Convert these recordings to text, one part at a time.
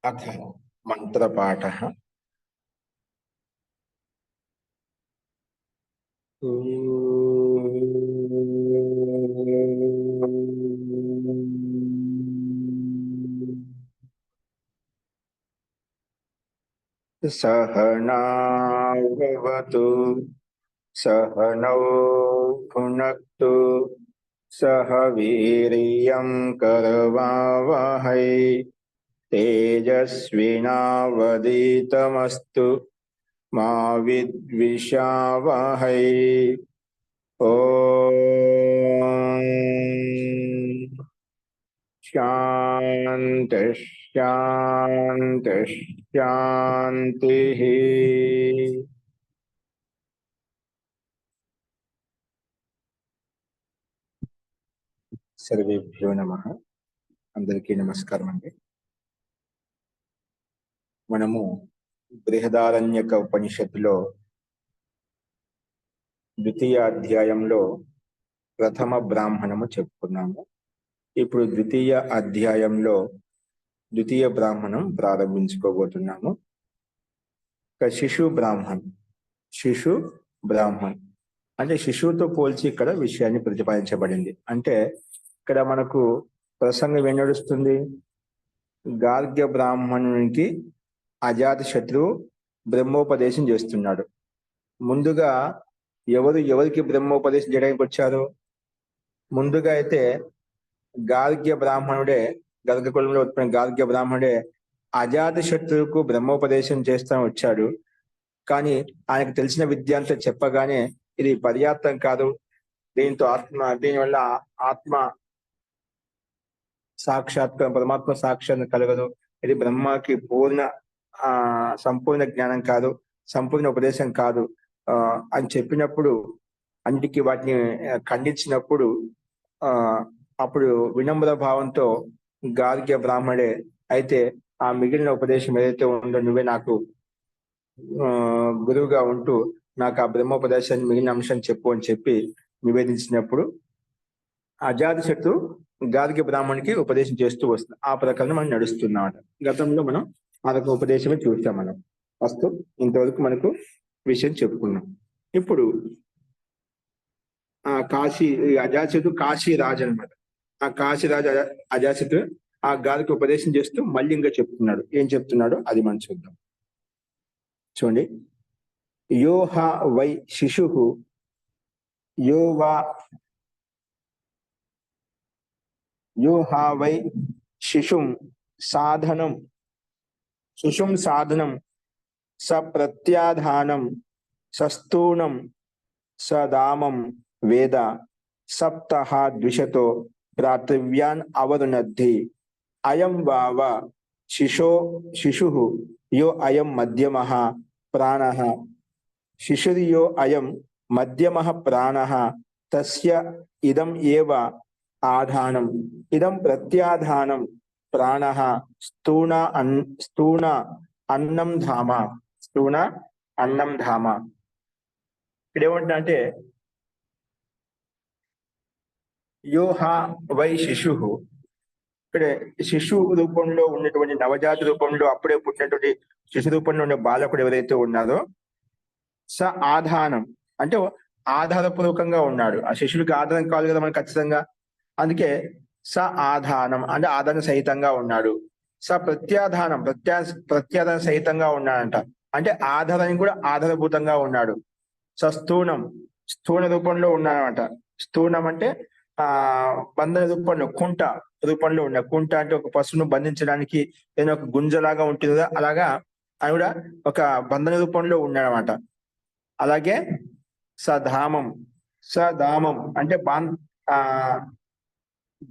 अथ मंत्रपाठः। सहनावतु सहनौ भुनक्तु सह वीर्यं करवावहै तेजस्विनावधीतमस्तु मा विद्विषावहै। ओम शांति शांति शांति। सर्वेभ्यो नमः। अंदरिकी नमस्कारम अंడి। మనము బృహదారణ్యక ఉపనిషత్తులో ద్వితీయ అధ్యాయంలో ప్రథమ బ్రాహ్మణము చెప్పుకున్నాము. ఇప్పుడు ద్వితీయ అధ్యాయంలో ద్వితీయ బ్రాహ్మణం ప్రారంభించుకోబోతున్నాము. శిశు బ్రాహ్మణ్ అంటే శిశువుతో పోల్చి ఇక్కడ విషయాన్ని ప్రతిపాదించబడింది. అంటే ఇక్కడ మనకు ప్రసంగం ఏం నడుస్తుంది? గార్గ్య బ్రాహ్మణునికి అజాత శత్రువు బ్రహ్మోపదేశం చేస్తున్నాడు. ముందుగా ఎవరికి బ్రహ్మోపదేశం చేయడానికి వచ్చారు? ముందుగా అయితే గార్గ్య బ్రాహ్మణుడే, గర్గ కులంలో ఉత్పన్న గార్గ్య బ్రాహ్మణుడే అజాత శత్రువుకు బ్రహ్మోపదేశం చేస్తా వచ్చాడు. కానీ ఆయనకు తెలిసిన విద్య అంతా చెప్పగానే ఇది పర్యాప్తం కాదు, దీనివల్ల ఆత్మ సాక్షాత్కారం, పరమాత్మ సాక్షాత్కారం కలగదు, ఇది బ్రహ్మకి సంపూర్ణ జ్ఞానం కాదు, సంపూర్ణ ఉపదేశం కాదు అని చెప్పినప్పుడు, అన్నిటికీ వాటిని ఖండించినప్పుడు అప్పుడు వినమ్ర భావంతో గార్గ్య బ్రాహ్మణే అయితే ఆ మిగిలిన ఉపదేశం ఏదైతే ఉందో నువ్వే నాకు గురువుగా ఉంటూ నాకు ఆ బ్రహ్మోపదేశాన్ని మిగిలిన అంశం చెప్పు అని చెప్పి నివేదించినప్పుడు అజాత శత్రు గార్గ్య బ్రాహ్మణికి ఉపదేశం చేస్తూ వస్తుంది. ఆ ప్రకారం మనం నడుస్తున్నాం. గతంలో మనం అదొక ఉపదేశమే చూస్తాం. మనం ఫస్ట్ ఇంతవరకు మనకు విషయం చెప్పుకున్నాం. ఇప్పుడు ఆ అజాతశత్రు కాశీ రాజు అనమాట. ఆ కాశీ రాజు అజాతశత్రు ఆ గాలికి ఉపదేశం చేస్తూ మళ్ళీ ఇంకా చెప్తున్నాడు. ఏం చెప్తున్నాడో అది మనం చూద్దాం. చూడండి. యోహా వై శిశు యోహా వై శిశుం సాధనం స ప్రత్యాధానం సస్తూణం సదామం వేద సప్తః ద్విషతో ప్రాతృవ్యాన్ అవరుణద్ధి అయం వావ శిశు యో అయం మధ్యమః ప్రాణః శిశుర్యో అయం మధ్యమః ప్రాణః తస్య ఇదం ఏవ ఆధానం ఇదం ప్రత్యాధానం ప్రాణః స్థూణ అన్నం ధామ. ఇక్కడ ఏమంటా అంటే యోహా వై శిశు, ఇక్కడ శిశువు రూపంలో ఉన్నటువంటి నవజాత రూపంలో అప్పుడే పుట్టినటువంటి శిశు రూపంలో ఉండే బాలకుడు ఎవరైతే ఉన్నారో స ఆధానం అంటే ఆధారపూర్వకంగా ఉన్నాడు. ఆ శిశుడికి ఆధారం కాదు కదా మనకు ఖచ్చితంగా, అందుకే స ఆధానం అంటే ఆధార సహితంగా ఉన్నాడు. స ప్రత్యాధాన సహితంగా ఉన్నాడంట, అంటే ఆధారానికి కూడా ఆధారభూతంగా ఉన్నాడు. స్థూణ రూపంలో ఉన్నాడనమాట. స్థూణం అంటే బంధన రూపంలో కుంట రూపంలో ఉన్నాడు. కుంట అంటే ఒక పశువును బంధించడానికి ఏదైనా ఒక గుంజలాగా ఉంటుంది కదా, అలాగా ఆవిడ ఒక బంధన రూపంలో ఉన్నాడనమాట. అలాగే సధామం అంటే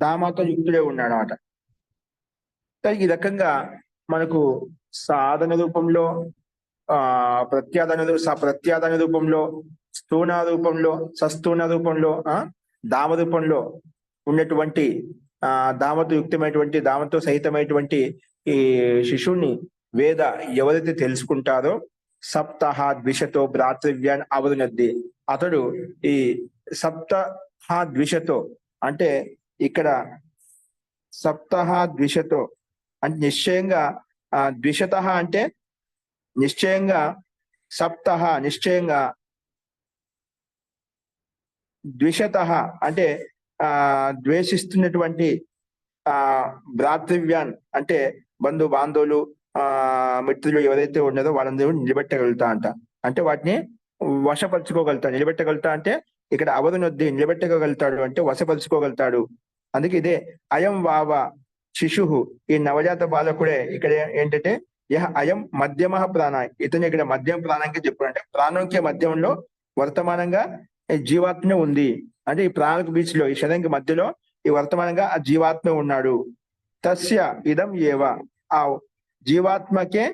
ధామతో యుక్తుడే ఉన్నాడు అనమాట. ఈ రకంగా మనకు సాధన రూపంలో ప్రత్యాధాన రూపంలో స్థూణ రూపంలో సస్థూణ రూపంలో దామ రూపంలో ఉన్నటువంటి దామతో యుక్తమైనటువంటి దామతో సహితమైనటువంటి ఈ శిశువుని వేద ఎవరైతే తెలుసుకుంటారో సప్తః ద్విషతో భ్రాతృవ్యాన్ అవరుణద్ధి, అతడు ఈ సప్తః ద్విషతో అంటే ఇక్కడ సప్తః ద్విషతో అంటే నిశ్చయంగా ద్విషత అంటే నిశ్చయంగా, సప్త నిశ్చయంగా, ద్విషత అంటే ద్వేషిస్తున్నటువంటి భ్రాతృవ్యాన్ అంటే బంధు బాంధవులు మిత్రులు ఎవరైతే ఉన్నదో వాళ్ళందరూ నిలబెట్టగలుగుతా అంట. అంటే వాటిని వశపరుచుకోగలుగుతాడు. నిలబెట్టగలుగుతా అంటే ఇక్కడ అవధనొద్ది నిలబెట్టగలుగుతాడు అంటే వశపరుచుకోగలుగుతాడు. అందుకే ఇదే అయం వావ శిశు, ఈ నవజాత బాలకుడే ఇక్కడ ఏంటంటే యహ అయం మధ్యమ ప్రాణ, ఇతను ఇక్కడ మధ్యమ ప్రాణంకి చెప్పాడు. అంటే ప్రాణంకి మధ్యంలో వర్తమానంగా జీవాత్మ ఉంది. అంటే ఈ ప్రాణకు బీచ్ లో ఈ శరీరానికి మధ్యలో ఈ వర్తమానంగా ఆ జీవాత్మ ఉన్నాడు. తస్య ఇదం ఏవ, ఆ జీవాత్మకే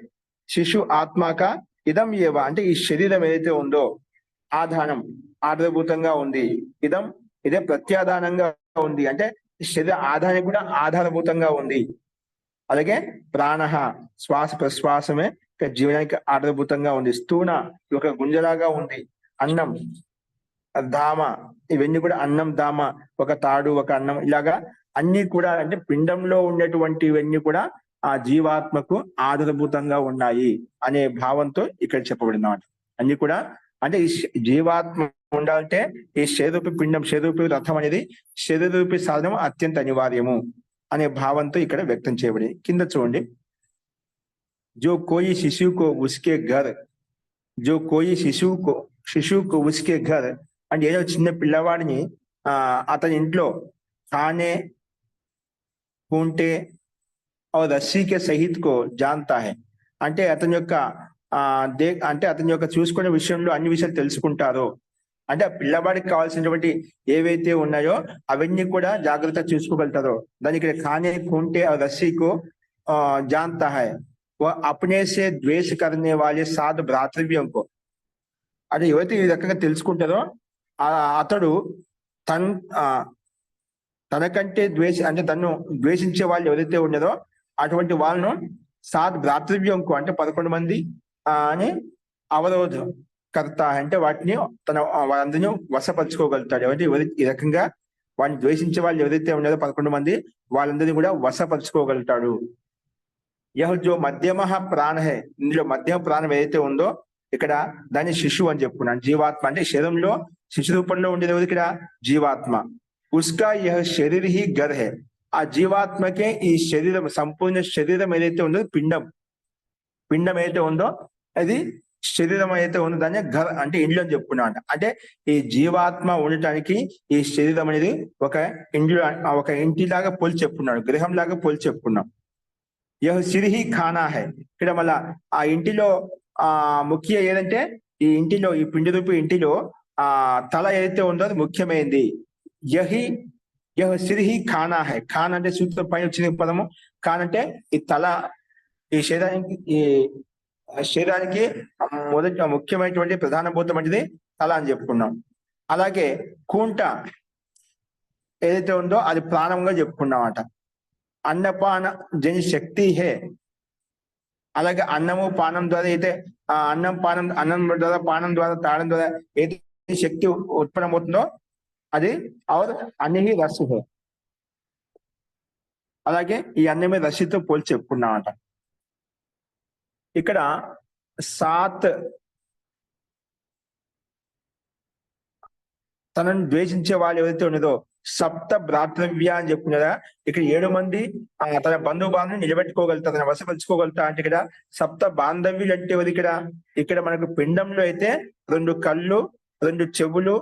శిశు ఆత్మక ఇదం ఏవ అంటే ఈ శరీరం ఏదైతే ఉందో ఆధానం ఆధారభూతంగా ఉంది. ఇదం ఇదే ప్రత్యాధానంగా ఉంది అంటే శరీర ఆధారం కూడా ఆధారభూతంగా ఉంది. అలాగే ప్రాణ శ్వాస ప్రశ్వాసమే జీవనానికి ఆధారభూతంగా ఉంది. స్థూణ ఒక గుంజలాగా ఉంది. అన్నం ధామ ఇవన్నీ కూడా అన్నం ధామ ఒక తాడు ఒక అన్నం ఇలాగా అన్ని కూడా అంటే పిండంలో ఉన్నటువంటి ఇవన్నీ కూడా ఆ జీవాత్మకు ఆధారభూతంగా ఉన్నాయి అనే భావంతో ఇక్కడ చెప్పబడినమాట. అన్ని కూడా అంటే ఈ జీవాత్మ ఉండాలంటే ఈ శరీరూపి పిండం శరీరూపి రథం అనేది శరీరూపి సాధనం అత్యంత అనివార్యము అనే భావంతో ఇక్కడ వ్యక్తం చేయబడి. కింద చూడండి, జో కోయి శిశువుకు ఉస్కే ఘర్, జో కోయి శిశువుకు ఉస్కే ఘర్ అంటే ఏదో చిన్న పిల్లవాడిని అతని ఇంట్లో ఖానే కూంటే రస్సీకే సహిత్ కో జాన్తా హై అంటే అతని యొక్క అంటే అతని యొక్క చూసుకునే విషయంలో అన్ని విషయాలు తెలుసుకుంటారో అంటే ఆ పిల్లవాడికి కావాల్సినటువంటి ఏవైతే ఉన్నాయో అవన్నీ కూడా జాగ్రత్త చూసుకోగలుగుతారో దానికి ఇక్కడ ఖానే కూంటే రస్సీకో జాన్తా హై वो अपने से द्वेष करने वाले साध भ्रातृव्यों को అంటే ఎవరైతే ఈ రకంగా తెలుసుకుంటారో అతడు తనకంటే అంటే తను ద్వేషించే వాళ్ళు ఎవరైతే ఉన్నారో అటువంటి వాళ్ళను సాధ్ భ్రాతృవ్యంకు అంటే 11 మంది అని అవరోధ కర్త అంటే వాటిని వాళ్ళందరినీ వశపరుచుకోగలుగుతాడు. ఎవరైతే ఈ రకంగా వాడిని ద్వేషించే వాళ్ళు ఎవరైతే ఉన్నారో 11 మంది వాళ్ళందరినీ కూడా వశపరుచుకోగలుగుతాడు. యహ్ జో మధ్యమ ప్రాణ హే, ఇందులో మధ్యమ ప్రాణం ఏదైతే ఉందో ఇక్కడ దాన్ని శిశువు అని చెప్పుకున్నాను. జీవాత్మ అంటే శరీరంలో శిశు రూపంలో ఉండేది ఎవరు ఇక్కడ జీవాత్మ. ఉస్కా యహ్ శరీర్ హీ ఘర్ హే, ఆ జీవాత్మకే ఈ శరీరం సంపూర్ణ శరీరం ఏదైతే ఉందో పిండం ఏదైతే ఉందో అది శరీరం ఏదైతే ఉందో దాన్ని ఘర్ అంటే ఇండ్లు అని చెప్పుకున్నాం. అంటే ఈ జీవాత్మ ఉండటానికి ఈ శరీరం అనేది ఒక ఇండ్లు ఒక ఇంటిలాగా పోల్చి చెప్పుకున్నాడు, గృహం లాగా పోల్చి చెప్పుకున్నాం. యహ్ సిరిహి ఖానా హై, ఇక్కడ మళ్ళా ఆ ఇంటిలో ముఖ్య ఏదంటే ఈ ఇంటిలో ఈ పిండి రూపి ఇంటిలో తల ఏదైతే ఉందో అది ముఖ్యమైనది. యహ్ సిరిహి ఖానా హై, ఖాన్ అంటే సూత్రం పైన వచ్చిన పదము. ఖాన్ అంటే ఈ తల ఈ శరీరానికి మొదటి ముఖ్యమైనటువంటి ప్రధానభూతమైనది తల అని చెప్పుకున్నాం. అలాగే కూంట ఏదైతే ఉందో అది ప్రాణంగా చెప్పుకున్నాం అట. అన్నపాన జని శక్తి హే, అలాగే అన్నము పానం ద్వారా అయితే అన్నం ద్వారా పానం ద్వారా తాళం ద్వారా ఏదైతే శక్తి ఉత్పన్నమవుతుందో అది అన్ని రస్సు హే. అలాగే ఈ అన్నమే రస్సుతో పోల్చి చెప్పుకున్నామట. ఇక్కడ సాత్ తనను ద్వేషించే వాళ్ళు ఎవరైతే ఉన్నదో సప్త భ్రాతృవ్య అని చెప్పుకున్నారా, ఇక్కడ 7 మంది తన బంధువు బాంధవుని నిలబెట్టుకోగలుగుతా, తన వశపరుచుకోగలుగుతా. అంటే ఇక్కడ సప్త బాంధవ్యులు అంటే ఎవరు ఇక్కడ మనకు పిండంలో అయితే 2 కళ్ళు 2 చెవులు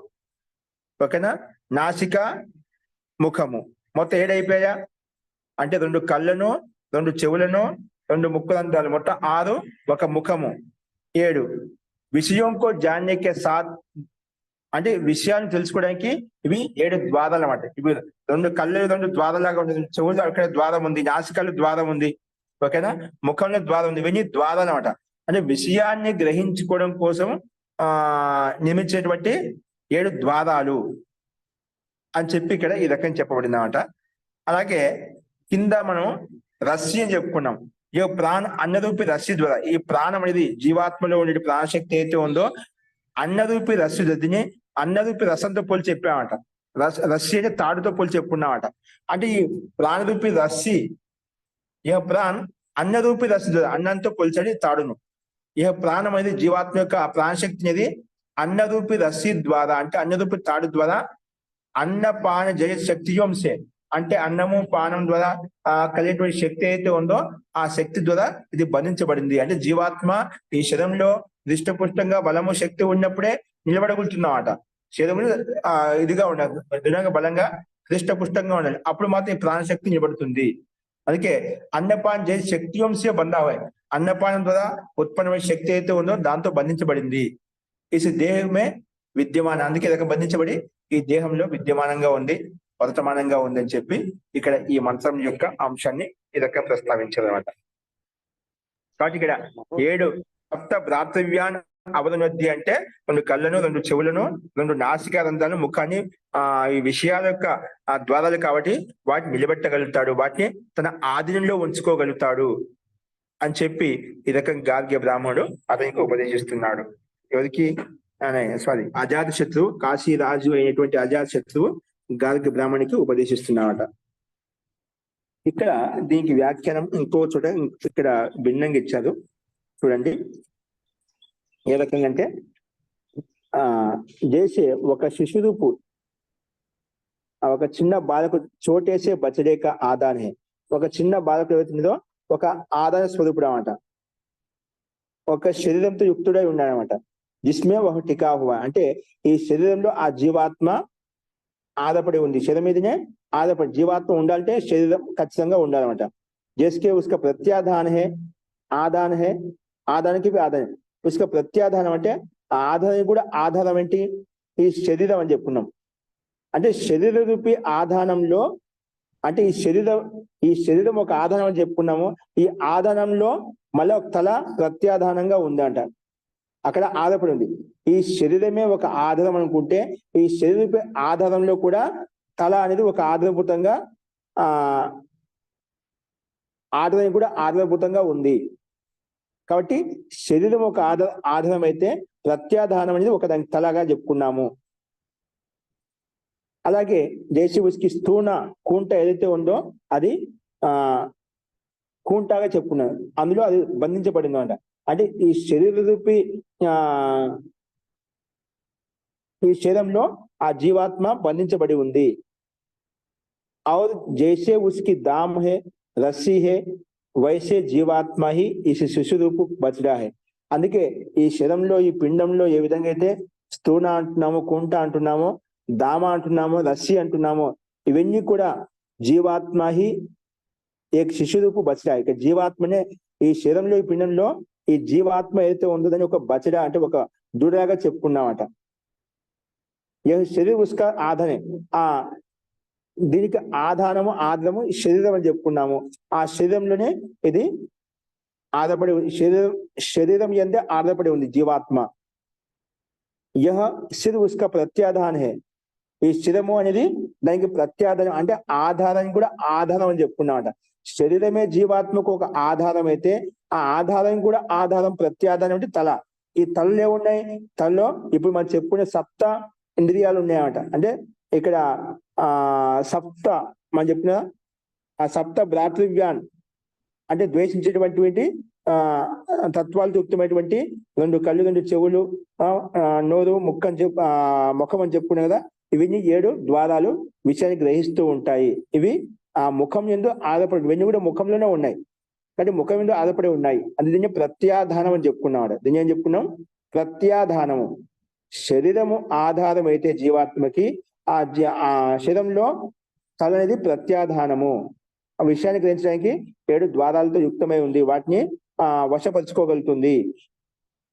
ఓకేనా, నాసిక ముఖము మొత్తం 7 అయిపోయా. అంటే 2 కళ్ళను 2 చెవులను 2 ముక్కులంతాలు మొత్తం 6, 1 ముఖము 7. విషయంకో జాన్యకే సాత్ అంటే విషయాన్ని తెలుసుకోవడానికి ఇవి 7 ద్వారాలు అన్నమాట. ఇవి 2 కళ్ళు 2 ద్వారాలాగా ఉంటుంది, చెవులు అక్కడ ద్వారం ఉంది, నాసికలు ద్వారం ఉంది ఓకేనా, ముఖంలో ద్వారం ఉంది, ఇవన్నీ ద్వారాలు అన్నమాట. అంటే విషయాన్ని గ్రహించుకోవడం కోసం నిర్మించేటువంటి 7 ద్వారాలు అని చెప్పి ఇక్కడ ఈ రకం చెప్పబడింది అన్నమాట. అలాగే కింద మనం రస్సి అని చెప్పుకున్నాం. ఈ ప్రాణ అన్నరూపి రస్సి ద్వారా ఈ ప్రాణం అనేది జీవాత్మలో ఉండే ప్రాణశక్తి అయితే ఉందో అన్నరూపి రస్సు దద్దిని అన్నరూపి రసంతో పోల్చి చెప్పామట. రస్సి అంటే తాడుతో పోల్చి చెప్పుకున్నామట. అంటే ఈ ప్రాణరూపి రస్సి యహ్ ప్రాణ్ అన్నరూపి రసి ద్వారా అన్నంతో కొలిచడి తాడును. ఇక ప్రాణం అనేది జీవాత్మ యొక్క ఆ ప్రాణశక్తి అనేది అన్నరూపి రసి ద్వారా అంటే అన్నరూపి తాడు ద్వారా అన్నపాన జయ శక్తి వంశే అంటే అన్నము పానం ద్వారా కలిగేటువంటి శక్తి అయితే ఉందో ఆ శక్తి ద్వారా ఇది బంధించబడింది. అంటే జీవాత్మ ఈ శరీరంలో దృష్టపుష్టంగా బలము శక్తి ఉన్నప్పుడే నిలబడగలుగుతున్నమాట. శరీరం ఇదిగా ఉండాలి, దృఢంగా బలంగా దృష్టపుష్టంగా ఉండాలి, అప్పుడు మాత్రం ఈ ప్రాణశక్తి నిలబడుతుంది. అందుకే అన్నపాన జయ శక్తి వంశే బంధావాయి, అన్నపానం ద్వారా ఉత్పన్నమైన శక్తి అయితే ఉందో దాంతో బంధించబడింది. ఈ దేహమే విద్యమానం, అందుకే ఇదొక బంధించబడి ఈ దేహంలో విద్యమానంగా ఉంది, వర్తమానంగా ఉంది అని చెప్పి ఇక్కడ ఈ మంత్రం యొక్క అంశాన్ని ఇదొక ప్రస్తావించారనమాట. కాబట్టి ఇక్కడ 7 సప్త భ్రాతవ్యాన్ అవనొద్ది అంటే 2 కళ్ళను, 2 చెవులను, 2 నాసికా రంధ్రాలను, ముఖాన్ని ఈ విషయాల యొక్క ద్వారాలు కాబట్టి వాటిని నిలబెట్టగలుగుతాడు, వాటిని తన ఆధీనంలో ఉంచుకోగలుగుతాడు అని చెప్పి ఈ రకం గార్గ్య బ్రాహ్మణుడు అతనికి ఉపదేశిస్తున్నాడు. ఎవరికి? సారీ, అజాత శత్రువు, కాశీ రాజు అయినటువంటి అజాత శత్రువు గార్గ్య బ్రాహ్మణికి ఉపదేశిస్తున్నాడట. ఇక్కడ దీనికి వ్యాఖ్యానం ఇంకో చోట ఇక్కడ భిన్నంగా ఇచ్చారు చూడండి. ఏ రకంగా అంటే జైసే ఒక శిశురూపు ఒక చిన్న బాలకు చోటేసే బచడేక ఆదానే, ఒక చిన్న బాలకు ఏవైతుందో ఒక ఆదాన స్వరూపుడు అనమాట, ఒక శరీరంతో యుక్తుడై ఉన్నాడనమాట. జిస్మే ఒక టికా హువా అంటే ఈ శరీరంలో ఆ జీవాత్మ ఆధారపడి ఉంది, శరీరం మీదనే ఆధారపడి జీవాత్మ ఉండాలంటే శరీరం ఖచ్చితంగా ఉండాలన్నమాట. జస్కే ఉస్క ప్రత్యాధాన హే ఆధాన హే, ఆధానికి ఆధారం, ఉస్క ప్రత్యాధానం అంటే ఆ ఆధారం కూడా ఆధారం ఏంటి? ఈ శరీరం అని చెప్పుకున్నాం. అంటే శరీర రూపి ఆధానంలో అంటే ఈ శరీరం ఒక ఆధానం అని చెప్పుకున్నాము. ఈ ఆధానంలో మళ్ళీ ఒక తల ప్రత్యాధానంగా ఉందంట, అక్కడ ఆధారపడి ఉంది. ఈ శరీరమే ఒక ఆధారం అనుకుంటే ఈ శరీర ఆధారంలో కూడా తల అనేది ఒక ఆధారభూతంగా ఆధారం కూడా ఆధారభూతంగా ఉంది. కాబట్టి శరీరం ఒక ఆధారం అయితే ప్రత్యాధానం అనేది ఒక దానికి తలగా చెప్పుకున్నాము. అలాగే జైసి ఉస్కి స్థూణ కుంట ఏదైతే ఉందో అది కుంటగా చెప్పుకున్నాను, అందులో అది బంధించబడింది అంట. అంటే ఈ శరీర రూపి ఈ శరీరంలో ఆ జీవాత్మ బంధించబడి ఉంది. और जैसे उसकी दाम है रस्सी है वैसे జీవాత్మ హి ఈ శిశు రూపు బచడా హై. అందుకే ఈ శరీరంలో ఈ పిండంలో ఏ విధంగా అయితే స్థూణ అంటున్నామో, కుంట అంటున్నామో, దామ అంటున్నామో, రస్సి అంటున్నామో, ఇవన్నీ కూడా జీవాత్మ హి ఏక శిశు రూపు బచడా. ఇక జీవాత్మనే ఈ శరీరంలో ఈ పిండంలో ఈ జీవాత్మ ఏదైతే ఉందో దాన్ని ఒక బచడా అంటే ఒక దూడలాగా చెప్పుకున్నామట. శరీరం ఉస్కా ఆధారే, దీనికి ఆధారము శరీరం అని చెప్పుకున్నాము. ఆ శరీరంలోనే ఇది ఆధారపడి శరీరం ఎందే ఆధారపడి ఉంది జీవాత్మ. యహ సిర్ ఉస్కా ప్రత్యాధాన్ హే, ఈ శరీరము అనేది దానికి ప్రత్యాధారం అంటే ఆధారం కూడా ఆధారం అని చెప్పుకున్నామట. శరీరమే జీవాత్మకు ఒక ఆధారం అయితే ఆ ఆధారం కూడా ఆధారం ప్రత్యాధారం అంటే తల. ఈ తలలు ఏమున్నాయి? తలలో ఇప్పుడు మనం చెప్పుకునే సప్త ఇంద్రియాలు ఉన్నాయన్నమాట. అంటే ఇక్కడ సప్త మనం చెప్పిన ఆ సప్త భ్రాతృవ్యాన్ అంటే ద్వేషించేటువంటి తత్వాలతో యుక్తమైనటువంటి 2 కళ్ళు, 2 చెవులు, నోరు, ముఖం అని చెప్పుకునే కదా. ఇవన్నీ 7 ద్వారాలు విషయాన్ని గ్రహిస్తూ ఉంటాయి. ఇవి ఆ ముఖం యందు ఆధారపడి, ఇవన్నీ కూడా ముఖంలోనే ఉన్నాయి కానీ ముఖం యందు ఆధారపడి ఉన్నాయి. అది దీన్ని ప్రత్యాధానం అని చెప్పుకున్నాడు. దీన్ని ఏం చెప్పుకున్నాం? ప్రత్యాధానము. శరీరము ఆధారం అయితే జీవాత్మకి ఆ శరీరంలో తల అనేది ప్రత్యాధానము. ఆ విషయాన్ని గ్రహించడానికి 7 ద్వారాలతో యుక్తమై ఉంది, వాటిని వశపరుచుకోగలుగుతుంది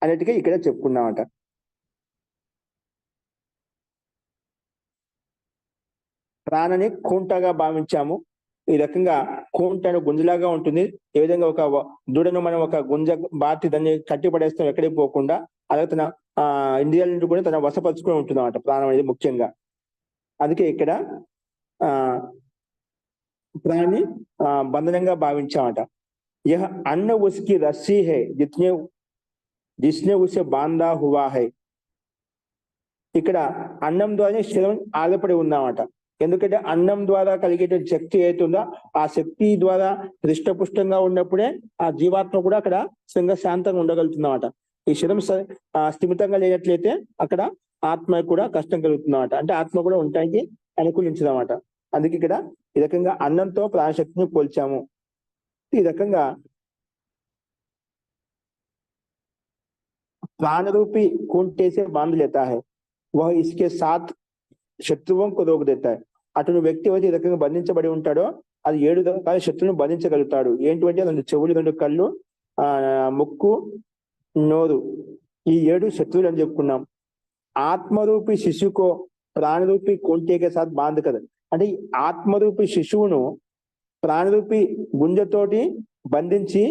అన్నిటికీ ఇక్కడ చెప్పుకున్నామట. ప్రాణని కుంటగా భావించాము. ఈ రకంగా కుంటను గుంజలాగా ఉంటుంది. ఏ విధంగా ఒక దూడను మనం ఒక గుంజ బాతి దాన్ని కట్టిపడేస్తాం ఎక్కడికి పోకుండా, అలాగే తన ఇంద్రియాల నుండి కూడా తన వశపరుచుకుని ఉంటుంది అన్నమాట ప్రాణం అనేది ముఖ్యంగా. అందుకే ఇక్కడ ప్రాణి బంధనంగా భావించామట. యహ అన్న ఉస్కి రస్సీ హై జిస్నే ఉసే బాందా హువా హై. ఇక్కడ అన్నం ద్వారానే శరీరం ఆధారపడి ఉందన్నమాట. ఎందుకంటే అన్నం ద్వారా కలిగే శక్తి ఏతుందో ఆ శక్తి ద్వారా హృష్టపుష్టంగా ఉన్నప్పుడే ఆ జీవాత్మ కూడా అక్కడ శాంతంగా ఉండగలుగుతుందన్నమాట. ఈ శరీరం స్థిమితంగా లేనట్లయితే అక్కడ ఆత్మ కూడా కష్టం కలుగుతుందన్నమాట. అంటే ఆత్మ కూడా ఉండటానికి అనుకూలించదన్నమాట. అందుకే ఇక్కడ ఈ రకంగా అన్నంతో ప్రాణశక్తిని పోల్చాము. ఈ రకంగా प्राण रूपी खूंटे से बांध लेता है, वह इसके साथ శత్రువుం రోగ देता है. అతను వ్యక్తి వచ్చి ఈ రకంగా బంధించబడి ఉంటాడో అది 7 రకాల శత్రువులను బంధించగలుగుతాడు. ఏంటంటే 2 చెవులు, 2 కళ్ళు, ముక్కు, నోరు, ఈ 7 శత్రువులు అని చెప్పుకున్నాం. ఆత్మరూపి శిశువుకో ప్రాణరూపి కొంటేకే సాత్ బాంధ కదా. అంటే ఈ ఆత్మరూపి శిశువును ప్రాణరూపి గుంజతోటి బంధించి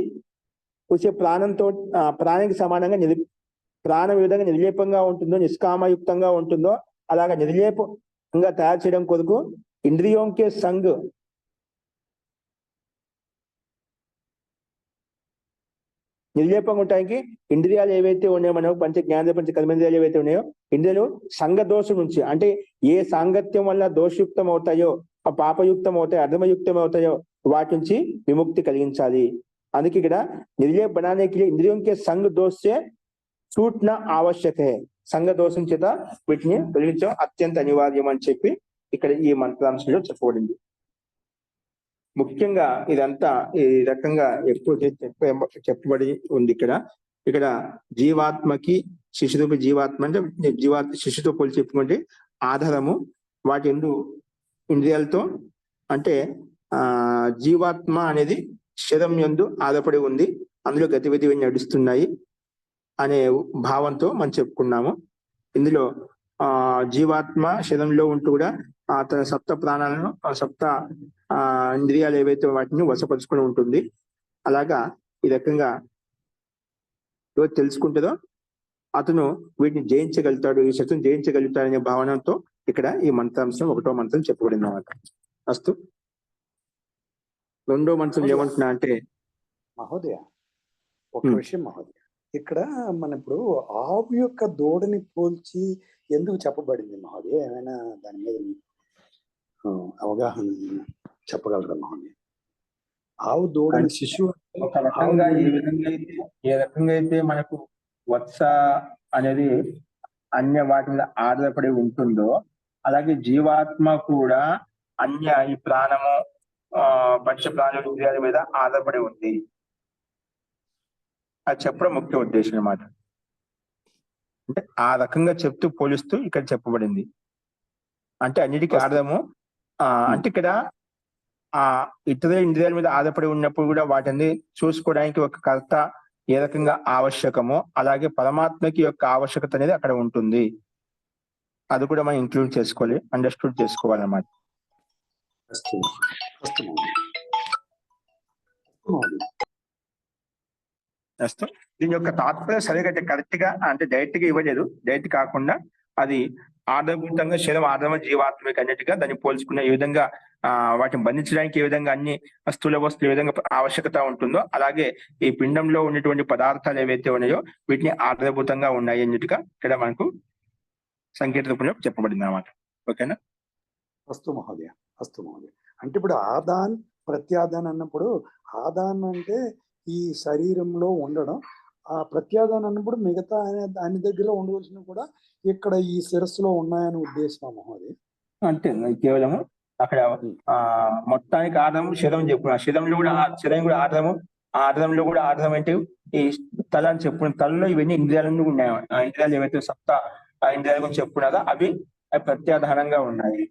వచ్చే ప్రాణంతో ప్రాణానికి సమానంగా ప్రాణం ఏ విధంగా నిర్లేపంగా ఉంటుందో, నిష్కామయుక్తంగా ఉంటుందో అలాగా నిర్లేపంగా తయారు చేయడం కొరకు ఇంద్రియోంకే సంఘ్ నిర్లేపంగా ఉండటానికి ఇంద్రియాలు ఏవైతే ఉన్నాయో మనకు జ్ఞాన పంచ కర్మేంద్రియాలు ఏవైతే ఉన్నాయో ఇంద్రియాలు సంఘ దోషం నుంచి, అంటే ఏ సాంగత్యం వల్ల దోషయుక్తం అవుతాయో, ఆ పాపయుక్తం అవుతాయో, అధర్మయుక్తం అవుతాయో వాటి నుంచి విముక్తి కలిగించాలి. అందుకే ఇక్కడ निर्लेप बनाने के लिए इंद्रियों के संग दोष से छूटना आवश्यक है. సంఘ దోషం చేత వీటిని తొలగించడం అత్యంత అనివార్యం అని చెప్పి ఇక్కడ ఈ మంత్రాంశంలో చెప్పబడింది. ముఖ్యంగా ఇదంతా ఈ రకంగా ఎక్కువ చెప్పబడి ఉంది. ఇక్కడ జీవాత్మకి శిశురూపి జీవాత్మ అంటే శిశుతో పోలి చెప్పుకుంటే ఆధారము వాటి ఇంద్రియాలతో, అంటే జీవాత్మ అనేది శరీరం యందు ఆధారపడి ఉంది, అందులో గతివిధి నడుస్తున్నాయి అనే భావంతో మనం చెప్పుకున్నాము. ఇందులో జీవాత్మ శరీరంలో ఉంటూ కూడా తన సప్త ప్రాణాలను, సప్త ఇంద్రియాలు ఏవైతే వాటిని వశపరుచుకుని ఉంటుంది. అలాగా ఈ రకంగా ఎవరు తెలుసుకుంటుందో అతను వీటిని జయించగలుగుతాడు, ఈ శక్తిని జయించగలుగుతాడు అనే భావనతో ఇక్కడ ఈ మంత్రాంశం 1వ మంత్రం చెప్పబడింది అన్నమాట. అస్తు 2వ మంత్రం ఏమంటున్నా అంటే, మహోదయ ఒక విషయం మహోదయ, ఇక్కడ మన ఇప్పుడు ఆవు యొక్క దూడని పోల్చి ఎందుకు చెప్పబడింది మహోదయ? ఏమైనా దాని మీద అవగాహన చెప్పగలరా మహోదయ? ఆవు దూడని శిశువు ఒక రకంగా ఏ రకంగా అయితే మనకు వత్స అనేది అన్య వాటి మీద ఆధారపడి ఉంటుందో, అలాగే జీవాత్మ కూడా అన్య ఈ ప్రాణము పంచ ప్రాణ ఇంద్రియాల మీద ఆధారపడి ఉంది. అది చెప్పడం ముఖ్య ఉద్దేశం అన్నమాట. అంటే ఆ రకంగా చెప్తూ పోలిస్తూ ఇక్కడ చెప్పబడింది. అంటే అన్నిటికీ ఆధారము, అంటే ఇక్కడ ఇతర ఇంద్రియాల మీద ఆధారపడి ఉన్నప్పుడు కూడా వాటిని చూసుకోవడానికి ఒక కర్త ఏ రకంగా ఆవశ్యకమో అలాగే పరమాత్మకి యొక్క ఆవశ్యకత అనేది అక్కడ ఉంటుంది. అది కూడా మనం ఇంక్లూడ్ చేసుకోవాలి, అండర్స్టూడ్ చేసుకోవాలన్నమాట. దీని యొక్క తాత్పర్యం సరిగా కరెక్ట్ గా అంటే డైరెక్ట్ గా ఇవ్వలేదు. డైరెక్ట్ కాకుండా అది ఆధారభూతంగా శరీరం ఆధారమ జీవాత్మక అన్నిటిగా దాన్ని పోల్చుకున్న ఈ విధంగా వాటిని బంధించడానికి ఏ విధంగా అన్ని స్థూల వస్తువులు ఏ విధంగా ఆవశ్యకత ఉంటుందో అలాగే ఈ పిండంలో ఉన్నటువంటి పదార్థాలు ఏవైతే ఉన్నాయో వీటిని ఆధారభూతంగా ఉన్నాయి అన్నిటిగా ఇక్కడ మనకు సంకేత రూపంలో చెప్పబడింది అన్నమాట. ఓకేనా? అస్తు మహోదయ, అస్తు మహోదయ. అంటే ఇప్పుడు ఆదాన్ ప్రత్యాదాన్ అన్నప్పుడు ఆదాన్ అంటే ఈ శరీరంలో ఉండడం, ఆ ప్రత్యాదాన్ అన్నప్పుడు మిగతా అన్ని దగ్గర ఉండవలసిన కూడా ఇక్కడ ఈ శిరస్సులో ఉన్నాయని ఉద్దేశం మహోదయ. అంతే, కేవలము అక్కడ మొత్తానికి ఆధారం శరీరం చెప్పుకున్నా, శరీరంలో కూడా శరీరం కూడా ఆధారము, ఆ ఆధారంలో కూడా ఆధారం అంటే ఈ తల అని చెప్పుకున్న తలలో ఇవన్నీ ఇంద్రియాలు ఉన్నాయి. ఆ ఇంద్రియాలు ఏవైతే సప్త ఇంద్రియాల గురించి చెప్పుకున్నారో అవి ప్రత్యాధానంగా ఉన్నాయి.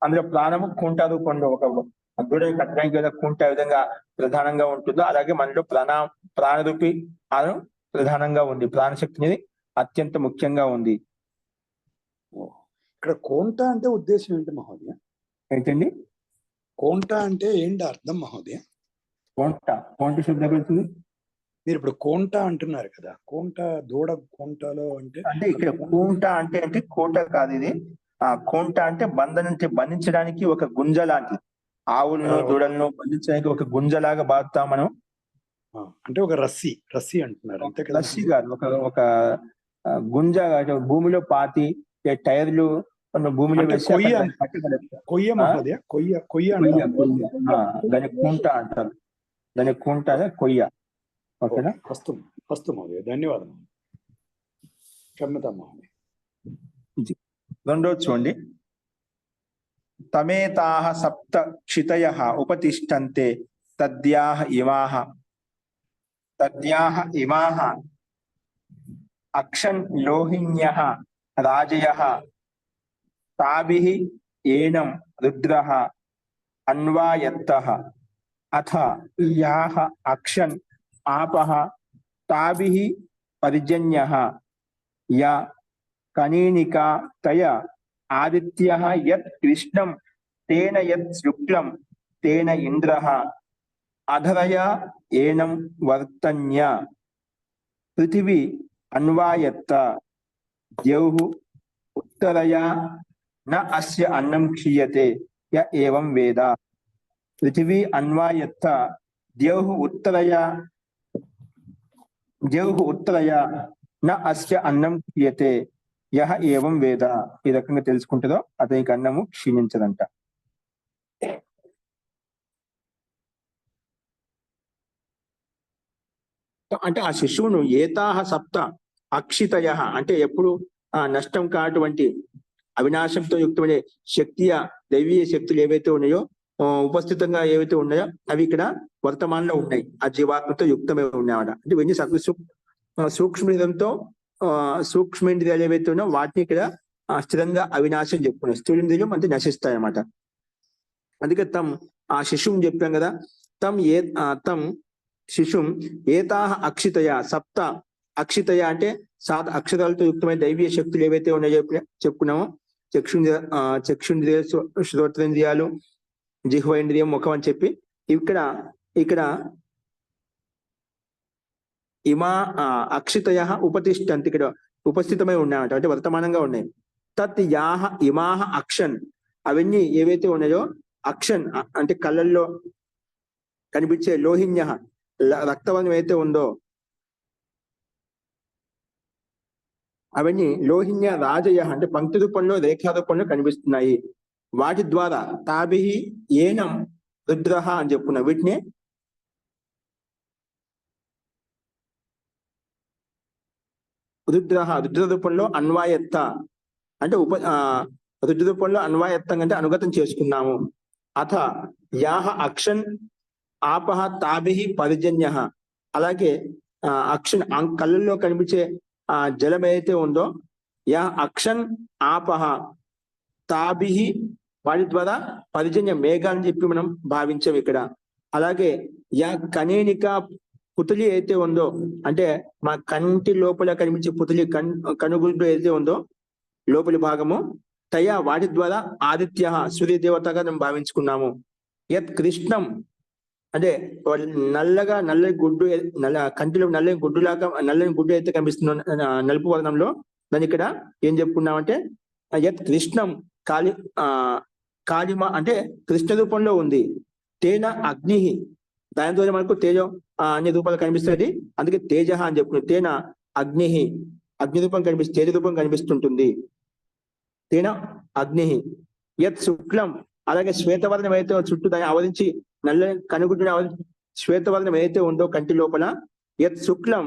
అందులో ప్రాణము కుంట రూపంలో ఒక దూడని కట్టడానికి ఏదో కుంట విధంగా ప్రధానంగా ఉంటుందో అలాగే మనలో ప్రాణరూపి ఆధారం ప్రధానంగా ఉంది. ప్రాణశక్తి అనేది అత్యంత ముఖ్యంగా ఉంది. ఇక్కడ కోంట అంటే ఉద్దేశం ఏంటి మహోదయ? ఏంటండి కోంట అంటే ఏంటి అర్థం మహోదయ? కోంట శబ్దం పెడుతుంది. మీరు ఇప్పుడు కోంట అంటున్నారు కదా, కోంట దూడ కోంటలో అంటే ఇక్కడ కోంట అంటే కోట కాదు ఇది. కోంట అంటే బంధించడానికి ఒక గుంజ లాంటిది. ఆవులను దూడలను బంధించడానికి ఒక గుంజలాగా బాగుతాం మనం. అంటే ఒక రస్సి అంటున్నారు అంతే కదా? రస్సి కాదు, ఒక గుంజ. భూమిలో పాతి టైర్లు భూమిలో అంటే వేసి కొయ్య అక్కడ దాన్ని పట్టుకెళ్తారు. కొయ్య మహోదయ, కొయ్య కొయ్య కొయ్య అంటారు. కొయ్య దాన్ని కుంట అంటారు. దాన్ని కుంట కొయ్య. ఓకేనా? అస్తు అస్తు మహోదయ, ధన్యవాదాలు. క్షమ్యతాం మహోదయ. రెండోది చూడండి. తమేతాః సప్త క్షితయః ఉపతిష్టంతే తద్యాః ఇమాః అక్షన్ లోహిన్యః రాజయః తాభిః ఏనం రుద్రః అన్వాయత్తః అథ యాః అక్షన్ ఆపః తాభిః పర్జన్యః యా కనీనికా తయ ఆదిత్యః యత్ కృష్ణం తేన యత్ శుక్లం తేన ఇంద్రః అధరయా ఏనం వర్తన్య పృథివీ అన్వాయత్త ద్యౌః ఉత్తరయా న అస్య అన్నం క్షీయతే య ఏవం వేద. పృథివీ అన్వాయత్త ద్యౌః ఉత్తరయా న అస్య అన్నం క్షీయతే యః ఏవం వేద. ఈ రకంగా తెలుసుకుంటుందో అతనికి అన్నము క్షీణించదంట. అంటే ఆ శిశువును ఏతాహ సప్త అక్షితయ అంటే ఎప్పుడు ఆ నష్టం కాటువంటి అవినాశంతో యుక్తమైన శక్తియ దైవీయ శక్తులు ఏవైతే ఉన్నాయో ఉపస్థితంగా ఏవైతే ఉన్నాయో అవి ఇక్కడ వర్తమానంలో ఉన్నాయి. ఆ జీవాత్మతో యుక్తమై ఉన్నాయన్నమాట. అంటే ఇవన్నీ సూక్ష్మతో సూక్ష్మేంద్రియాలు ఏవైతే ఉన్నాయో వాటిని ఇక్కడ స్థిరంగా అవినాశం చెప్పుకున్నాయి. స్థూలేంద్రియం అంటే నశిస్తాయి అన్నమాట. అందుకే ఆ శిశువుని చెప్పాం కదా, తం శిశుం ఏతాహ అక్షితయ సప్త అక్షితయ అంటే 7 అక్షరాలతో యుక్తమైన దైవీయ శక్తులు ఏవైతే ఉన్నాయో చెప్పుకున్నామో చక్షుంద్రియ శ్రోత్రేంద్రియాలు జిహ్వేంద్రియం ముఖం అని చెప్పి ఇక్కడ ఇమా అక్షితయ ఉపతిష్టంతి ఇక్కడ ఉపస్థితమై ఉన్నాయట, అంటే వర్తమానంగా ఉన్నాయి. తత్ యాహ ఇమాహ అక్షన్ అవన్నీ ఏవైతే ఉన్నాయో అక్షన్ అంటే కళ్ళల్లో కనిపించే లోహిన్య రక్తవర్ణం ఏదైతే ఉందో అవన్నీ లోహిన్య రాజయ అంటే పంక్తి రూపంలో రేఖా రూపంలో కనిపిస్తున్నాయి. వాటి ద్వారా తాభి ఏనం రుద్రః అని చెప్పుకున్నా. వీటిని రుద్ర రూపంలో అన్వాయత్త అంటే రుద్ర రూపంలో అన్వాయత్తం అంటే అనుగతం చేసుకున్నాము. అథ యాహ అక్షన్ ఆపహ తాభి పర్జన్య అలాగే అక్షన్ కళ్ళల్లో కనిపించే జలం ఏదైతే ఉందో యా అక్షన్ ఆపహ తాభి వాటి ద్వారా పర్జన్య మేఘాలని చెప్పి మనం భావించాం ఇక్కడ. అలాగే యా కనేనిక పుతలి అయితే ఉందో అంటే మా కంటి లోపల కనిపించే పుతలి కనుగుడ్డు ఏదైతే ఉందో లోపలి భాగము తయా వాటి ద్వారా ఆదిత్య సూర్యదేవతగా మనం భావించుకున్నాము. యత్ కృష్ణం అంటే నల్లని గుడ్డు కంటిలో నల్లని గుడ్డు అయితే కనిపిస్తుందో నలుపు వర్ణంలో దాని ఇక్కడ ఏం చెప్పుకున్నామంటే యత్ కృష్ణం కాళిమ అంటే కృష్ణ రూపంలో ఉంది. తేన అగ్ని దాని ద్వారా మనకు తేజం అన్ని రూపాలు కనిపిస్తుంది, అందుకే తేజ అని చెప్పుకున్నాం. తేన అగ్ని రూపం తేజ రూపం కనిపిస్తుంటుంది. తేన అగ్ని యత్ శుక్లం అలాగే శ్వేతవర్ణం అయితే చుట్టూ దాన్ని ఆవరించి నల్లని కనుగుడ్డుని ఆవరించి శ్వేతవర్ణం ఏదైతే ఉందో కంటి లోపల యత్ శుక్లం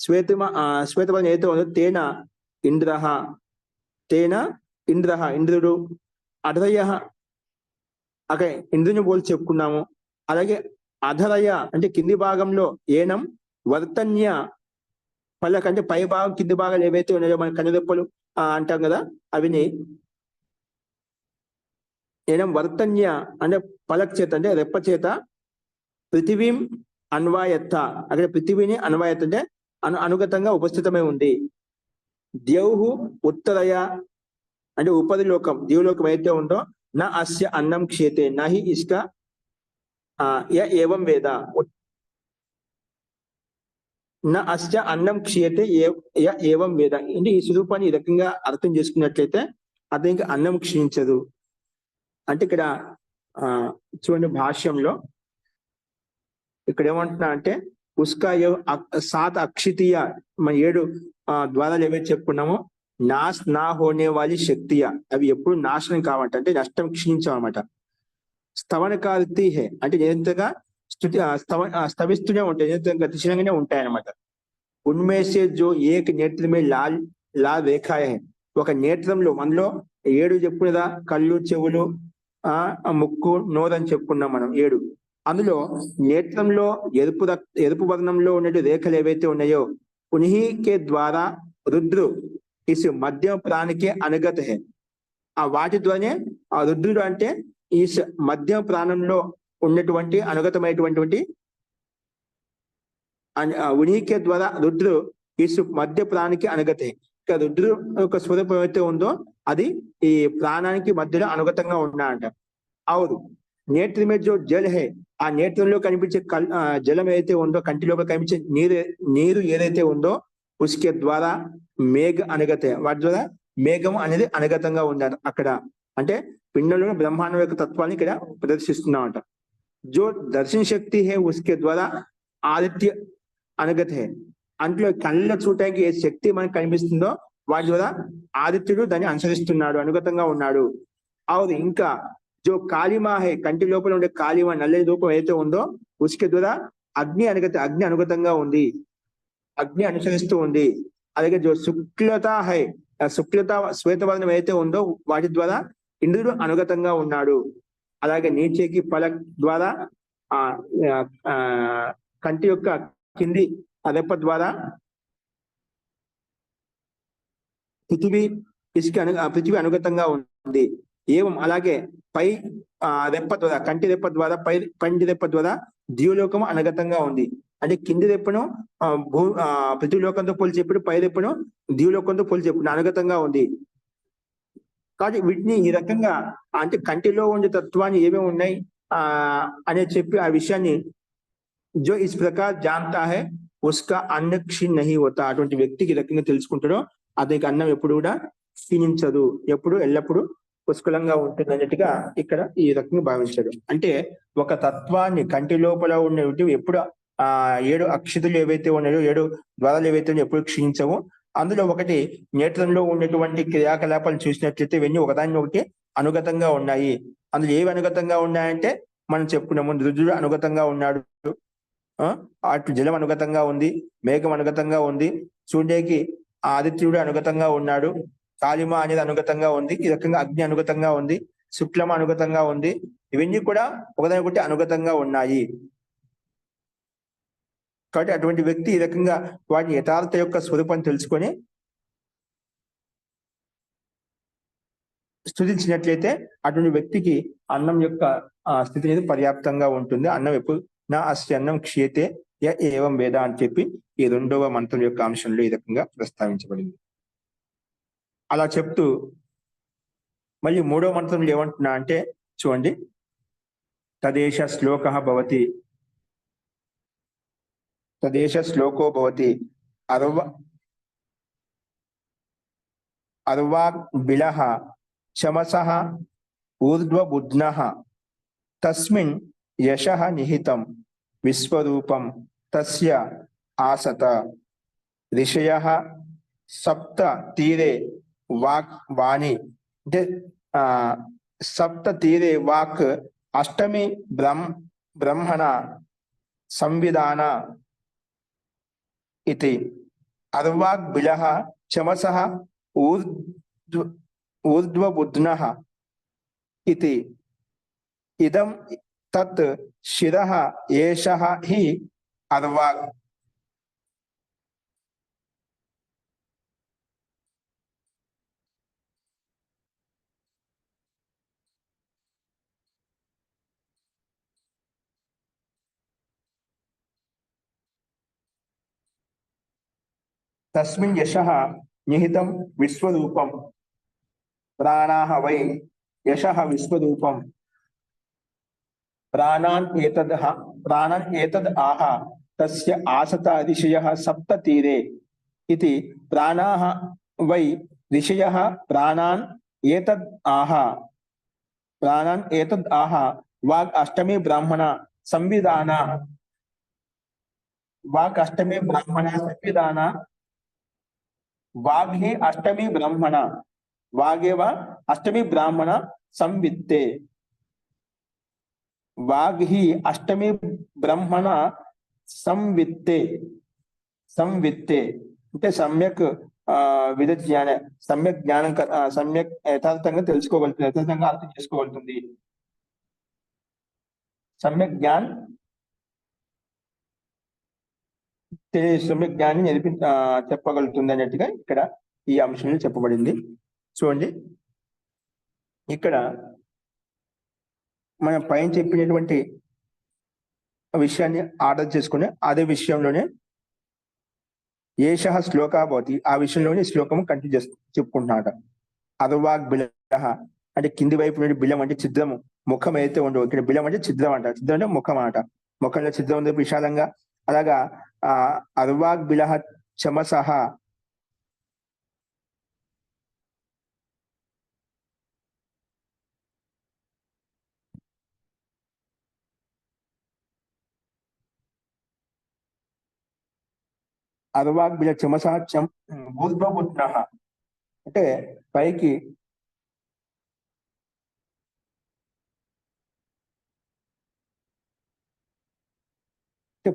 శ్వేతవర్ణం ఏదైతే ఉందో తేన ఇంద్రుడు అధరయ అక్కడ ఇంద్రుని పోల్చి చెప్పుకున్నాము. అలాగే అధరయ అంటే కింది భాగంలో ఏనం వర్తన్య పళ్ళ కంటే పై భాగం కింది భాగాలు ఏవైతే ఉన్నాయో మన కనురెప్పలు అంటాం కదా అవిని ఏనం వర్తన్య అంటే పలక్ చేత అంటే రెప్ప చేత పృథివీం అన్వాయత్త అక్కడ పృథివీని అన్వాయత్త అంటే అనుగతంగా ఉపస్థితమై ఉంది. ద్యౌహు ఉత్తరయ అంటే ఉపది లోకం దీవలోకం అయితే ఉందో నా అస్య అన్నం క్షేతే నహి ఇష్క ఏవం వేద నా అస్య అన్నం క్షీయతే ఏవం వేద. అంటే ఈ స్వరూపాన్ని ఈ రకంగా అర్థం చేసుకున్నట్లయితే అతనికి అన్నం క్షీణించదు. అంటే ఇక్కడ చూడండి భాష్యంలో ఇక్కడ ఏమంటున్నా అంటే ఉస్కా 7 అక్షితీయ మన 7 ద్వారాలు ఏవైతే చెప్పుకున్నామో నాశ్ నా హోనే వాలి శక్తియా, అవి ఎప్పుడు నాశనం కావంట, అంటే నష్టం క్షీణించవన్నమాట. స్తవనకారితి హే, అంటే నిరంతరంగా స్తవిస్తూనే ఉంటాయి, నిరంతరంగా గతిశీలంగానే ఉంటాయి అన్నమాట. ఉన్మేసే జో ఏక నేత్రమే లాల్ లా రేఖాయ హై, ఒక నేత్రంలో మనలో 7 చెప్పుదా, కళ్ళు, చెవులు, ముక్కు, నోరు అని చెప్పుకున్నాం మనం 7. అందులో నేత్రంలో ఎరుపు వర్ణంలో ఉండే రేఖలు ఏవైతే ఉన్నాయో, ఉన్హీకే ద్వారా రుద్రు ఇస్ మధ్య ప్రాణికే అనుగత హే, ఆ వాటి ద్వారానే ఆ రుద్రుడు అంటే ఈ మధ్య ప్రాణంలో ఉన్నటువంటి అనుగతమైనటువంటి ఉనికి ద్వారా రుద్రు ఇసు మధ్య ప్రాణికి అనుగతే. ఇక రుద్రు యొక్క స్వరూపం ఏదైతే ఉందో అది ఈ ప్రాణానికి మధ్యలో అనుగతంగా ఉన్నాడంట. అవును, నేత్ర మీద జో జల్ హే, ఆ నేత్రంలో కనిపించే జలం ఏదైతే ఉందో, కంటి లోపల కనిపించే నీరు ఏదైతే ఉందో, ఉస్కే ద్వారా మేఘ అనుగతే, వాటి ద్వారా మేఘం అనేది అనుగతంగా ఉండాలి అక్కడ. అంటే పిండంలో బ్రహ్మాండం యొక్క తత్వాన్ని ఇక్కడ ప్రదర్శిస్తున్నామంట. జో దర్శన శక్తి హే ఉస్కే ద్వారా ఆదిత్య అనుగత హే, అంట్లో కళ్ళ చూడటానికి ఏ శక్తి మనకు కనిపిస్తుందో వాటి ద్వారా ఆదిత్యుడు దాన్ని అనుసరిస్తున్నాడు, అనుగతంగా ఉన్నాడు. అవును, ఇంకా జో కాళిమా హే, కంటి లోపల ఉండే కాళిమా నల్లని రూపం ఏదైతే ఉందో, ఉస్కే ద్వారా అగ్ని అనుగతంగా ఉంది, అగ్ని అనుసరిస్తూ ఉంది. అలాగే జో శుక్లత హై, శుక్లత శ్వేతవర్ణం ఏదైతే ఉందో వాటి ద్వారా ఇంద్రుడు అనుగతంగా ఉన్నాడు. అలాగే నీచేకి పలక్ ద్వారా కంటి యొక్క కింది రెప్ప ద్వారా పృథివీ అనుగతంగా ఉంది. ఏవం అలాగే పై రెప్ప ద్వారా, కంటి రెప్ప ద్వారా, పంటి రెప్ప ద్వారా ద్యూలోకం అనుగతంగా ఉంది. అంటే కింది రెప్పను పృథ్వీలోకంతో పోల్చి చెప్పాడు, పై రెప్పను ద్యూలోకంతో పోల్చి చెప్పాడు, అనుగతంగా ఉంది. కాబట్టి వీటిని ఈ రకంగా అంటే కంటిలో ఉండే తత్వాన్ని ఏమేమి ఉన్నాయి అనే చెప్పి ఆ విషయాన్ని జో ఇస్ ప్రకార్ జాంతా హై ఉస్కా అన్న క్షీణ్ నహీ హోతా, అటువంటి వ్యక్తికి ఈ రకంగా తెలుసుకుంటాడో అతనికి అన్నం ఎప్పుడు కూడా క్షీణించదు, ఎప్పుడు ఎల్లప్పుడూ పుష్కలంగా ఉంటుంది అన్నట్టుగా ఇక్కడ ఈ రకంగా భావించాడు. అంటే ఒక తత్వాన్ని కంటి లోపల ఉన్నవి ఎప్పుడు 7 అక్షతులు ఏవైతే ఉన్నాయో, 7 ద్వారాలు ఏవైతే ఉన్నాయో ఎప్పుడు క్షీణించవు. అందులో ఒకటి నేత్రంలో ఉన్నటువంటి క్రియాకలాపాలు చూసినట్లయితే ఇవన్నీ ఒకదాని ఒకటి అనుగతంగా ఉన్నాయి. అందులో ఏవి అనుగతంగా ఉన్నాయంటే మనం చెప్పుకున్నాము, రుద్రుడు అనుగతంగా ఉన్నాడు, అటు జలం అనుగతంగా ఉంది, మేఘం అనుగతంగా ఉంది, సూర్యుడికి ఆదిత్యుడు అనుగతంగా ఉన్నాడు, కాళిమ అనేది అనుగతంగా ఉంది, ఈ రకంగా అగ్ని అనుగతంగా ఉంది, శుక్లమ అనుగతంగా ఉంది. ఇవన్నీ కూడా ఒకదానికొకటి అనుగతంగా ఉన్నాయి. కాబట్టి అటువంటి వ్యక్తి ఈ రకంగా వాటి యథార్థ యొక్క స్వరూపాన్ని తెలుసుకొని స్తుతించినట్లయితే అటువంటి వ్యక్తికి అన్నం యొక్క స్థితి అనేది పర్యాప్తంగా ఉంటుంది. అన్నం ఎప్పుడు నా అస్య అన్నం క్షీయతే ఏవం వేద అని చెప్పి ఈ 2వ మంత్రం యొక్క అంశంలో ఈ రకంగా ప్రస్తావించబడింది. అలా చెప్తూ మళ్ళీ 3వ మంత్రంలో ఏమంటున్నా అంటే చూడండి, తదేశ శ్లోకో భవతి అర్వాక్ బిలః చమసః ఊర్ధ్వబుధ్నః తస్మిన్ యశః నిహితం విశ్వరూపం తస్య ఆసత ఋషయః సప్త తీరే వాక్ వాణి, అంటే సప్త తీరే వాక్ అష్టమి బ్రహ్మణ సంవిధాన ఇది అర్వాక్ బిలః చమసః ఊర్ధ్వబుధ్నః ఇది ఇదం తత్ శిరః ఏషః హి అర్వాక్. తస్మిన్ యశః నిహితం విశ్వరూపం ప్రాణాః వై యశః విశ్వరూపం ప్రాణాన్ ఏతద్ ఆహ తస్య ఆసత ఋషయః సప్త తీరే ఇది ప్రాణాః వై ఋషయః ప్రాణాన్ ఏతద్ ఆహ వాగ్ అష్టమి బ్రాహ్మణ సంవిధాన వాగ్హి అష్టమి బ్రహ్మణ, వాగేవ అష్టమి బ్రాహ్మణ సంవిత్తే. వాగ్హి అష్టమి బ్రహ్మణ సంవిత్తే. సంవిత్తే అంటే సమ్యక్ విధ జ్ఞాన, సమ్యక్ జ్ఞానం, సమ్యక్ యథార్థంగా తెలుసుకోగలుగుతుంది, యథార్థంగా అర్థం చేసుకోగలుగుతుంది. సమ్యక్ జ్ఞాన్ సమ్యక్ జ్ఞాన్ని చెప్పగలుగుతుంది అన్నట్టుగా ఇక్కడ ఈ అంశంలో చెప్పబడింది. చూడండి, ఇక్కడ మనం పైన చెప్పినటువంటి విషయాన్ని ఆర్డర్ చేసుకుని అదే విషయంలోనే ఏష శ్లోకా భవతి, ఆ విషయంలోనే శ్లోకము కంటిన్యూ చెప్పుకుంటున్నాట. అధవాగ్ బిలహ అంటే కింది వైపు నుండి బిలం అంటే ఛిద్రము, ముఖం అయితే ఉండవు. ఇక్కడ బిలం అంటే ఛిద్రం అంట, ఛిద్రం అంటే ముఖం అట. ముఖంలో ఛిద్రం ఉంది విశాలంగా. అలాగా అధవాగ్ బిలహ చమసహ, అధవాగ్ బిల చమసహ ఊర్ధ్వబుధ్నః అంటే పైకి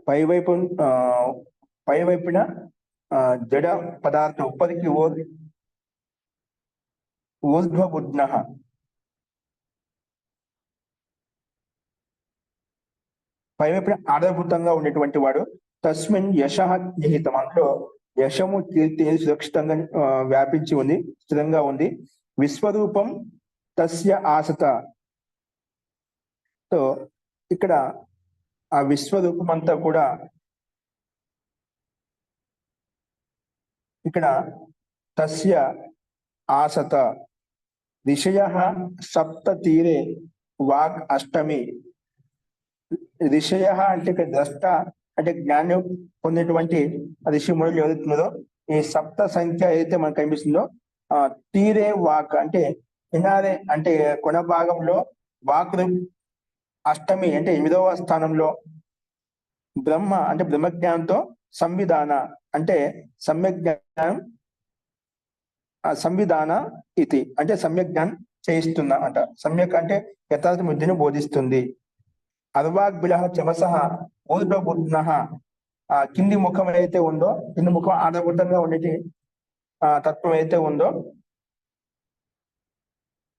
పై వైపున జడ పదార్థం ఉపరికి ఊర్ధ్వబుధ్నః, పై వైపున ఆధారభూతంగా ఉండేటువంటి వాడు. తస్మిన్ యశ నిహితం, అందులో యశము కీర్తి సురక్షితంగా వ్యాపించి ఉంది, స్థిరంగా ఉంది. విశ్వరూపం తస్య ఆసత, సో ఇక్కడ ఆ విశ్వరూపం అంతా కూడా ఇక్కడ తస్య ఆసత ఋషయః సప్త తీరే వాగ్ అష్టమి. ఋషయః అంటే ఇక్కడ ద్రష్ట అంటే జ్ఞానం పొందినటువంటి ఋషిముడులు ఏదైతుందో, ఈ సప్త సంఖ్య ఏదైతే మనకు కనిపిస్తుందో, తీరే వాక్ అంటే ఇనారే అంటే కొన భాగంలో, వాక్ అష్టమి అంటే 8వ స్థానంలో, బ్రహ్మ అంటే బ్రహ్మజ్ఞానంతో, సంవిధాన అంటే సమ్యక్ జ్ఞానం, సంవిధాన ఇది అంటే సమ్యక్ జ్ఞానం చేయిస్తున్నా అంట. సమ్యక్ అంటే యథార్థ బుద్ధిని బోధిస్తుంది. అధవాగ్ బిలహ చమసః ఊర్ధ్వబుధ్నః, కింది ముఖం అయితే ఉందో, కింది ముఖం ఆధారభూతంగా ఉండేటి తత్వం అయితే ఉందో,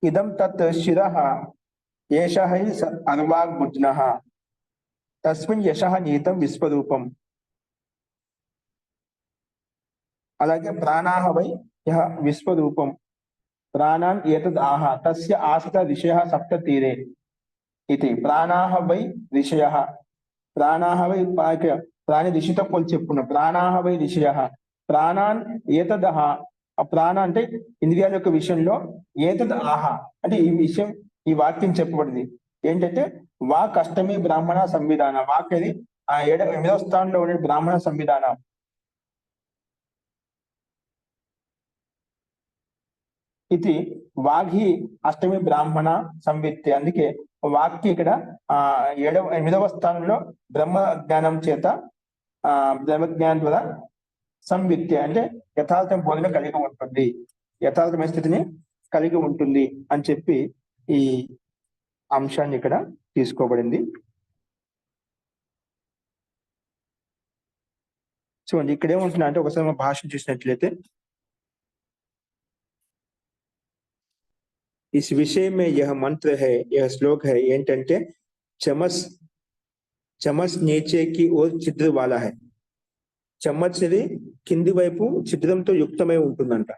ఇదం తత్ శిరః ఏష హై అధవాగ్ బుధ్నః తస్మిన్ యశః నిహితం విశ్వరూపం. అలాగే ప్రాణాహ వై యః విశ్వరూపం, ప్రాణాన్ ఏతద్ ఆహ తస్య ఆసత ఋషయః సప్త తీరే ఇది. ప్రాణాహ వై ఋషయః, ప్రాణాహ వై ప్రాణి ఋషితో పోల్చి చెప్పుకున్నాం. ప్రాణాహ వై ఋషయః, ప్రాణాన్ ఏతదః, ఆ ప్రాణ అంటే ఇంద్రియాల యొక్క విషయంలో, ఏతద్ ఆహ అంటే ఈ విషయం, ఈ వాక్యం చెప్పబడింది ఏంటంటే వాక్ అష్టమి బ్రాహ్మణ సంవిధాన. వాక్ అది 8వ స్థానంలో ఉండే బ్రాహ్మణ సంవిధాన. ఇది వాగ్హి అష్టమి బ్రాహ్మణ సంవిత్తే. అందుకే వాక్కి ఇక్కడ 8వ స్థానంలో బ్రహ్మ జ్ఞానం చేత, బ్రహ్మ జ్ఞానం ద్వారా సంవిత్తే అంటే యథార్థం బోధన కలిగి ఉంటుంది, యథార్థమైన స్థితిని కలిగి ఉంటుంది అని చెప్పి ఈ అంశాన్ని ఇక్కడ తీసుకోబడింది. చూడండి ఇక్కడ ఏముంటున్నా అంటే, ఒకసారి మా భాష చూసినట్లయితే, इस विषय में यह मंत्र है, यह श्लोक है ఏంటంటే చమస్, చమస్ నీచే కి ఓర్ ఛిద్ర వాలా है. చమచ్ అనేది కింది వైపు ఛిద్రంతో యుక్తమై ఉంటుందంట.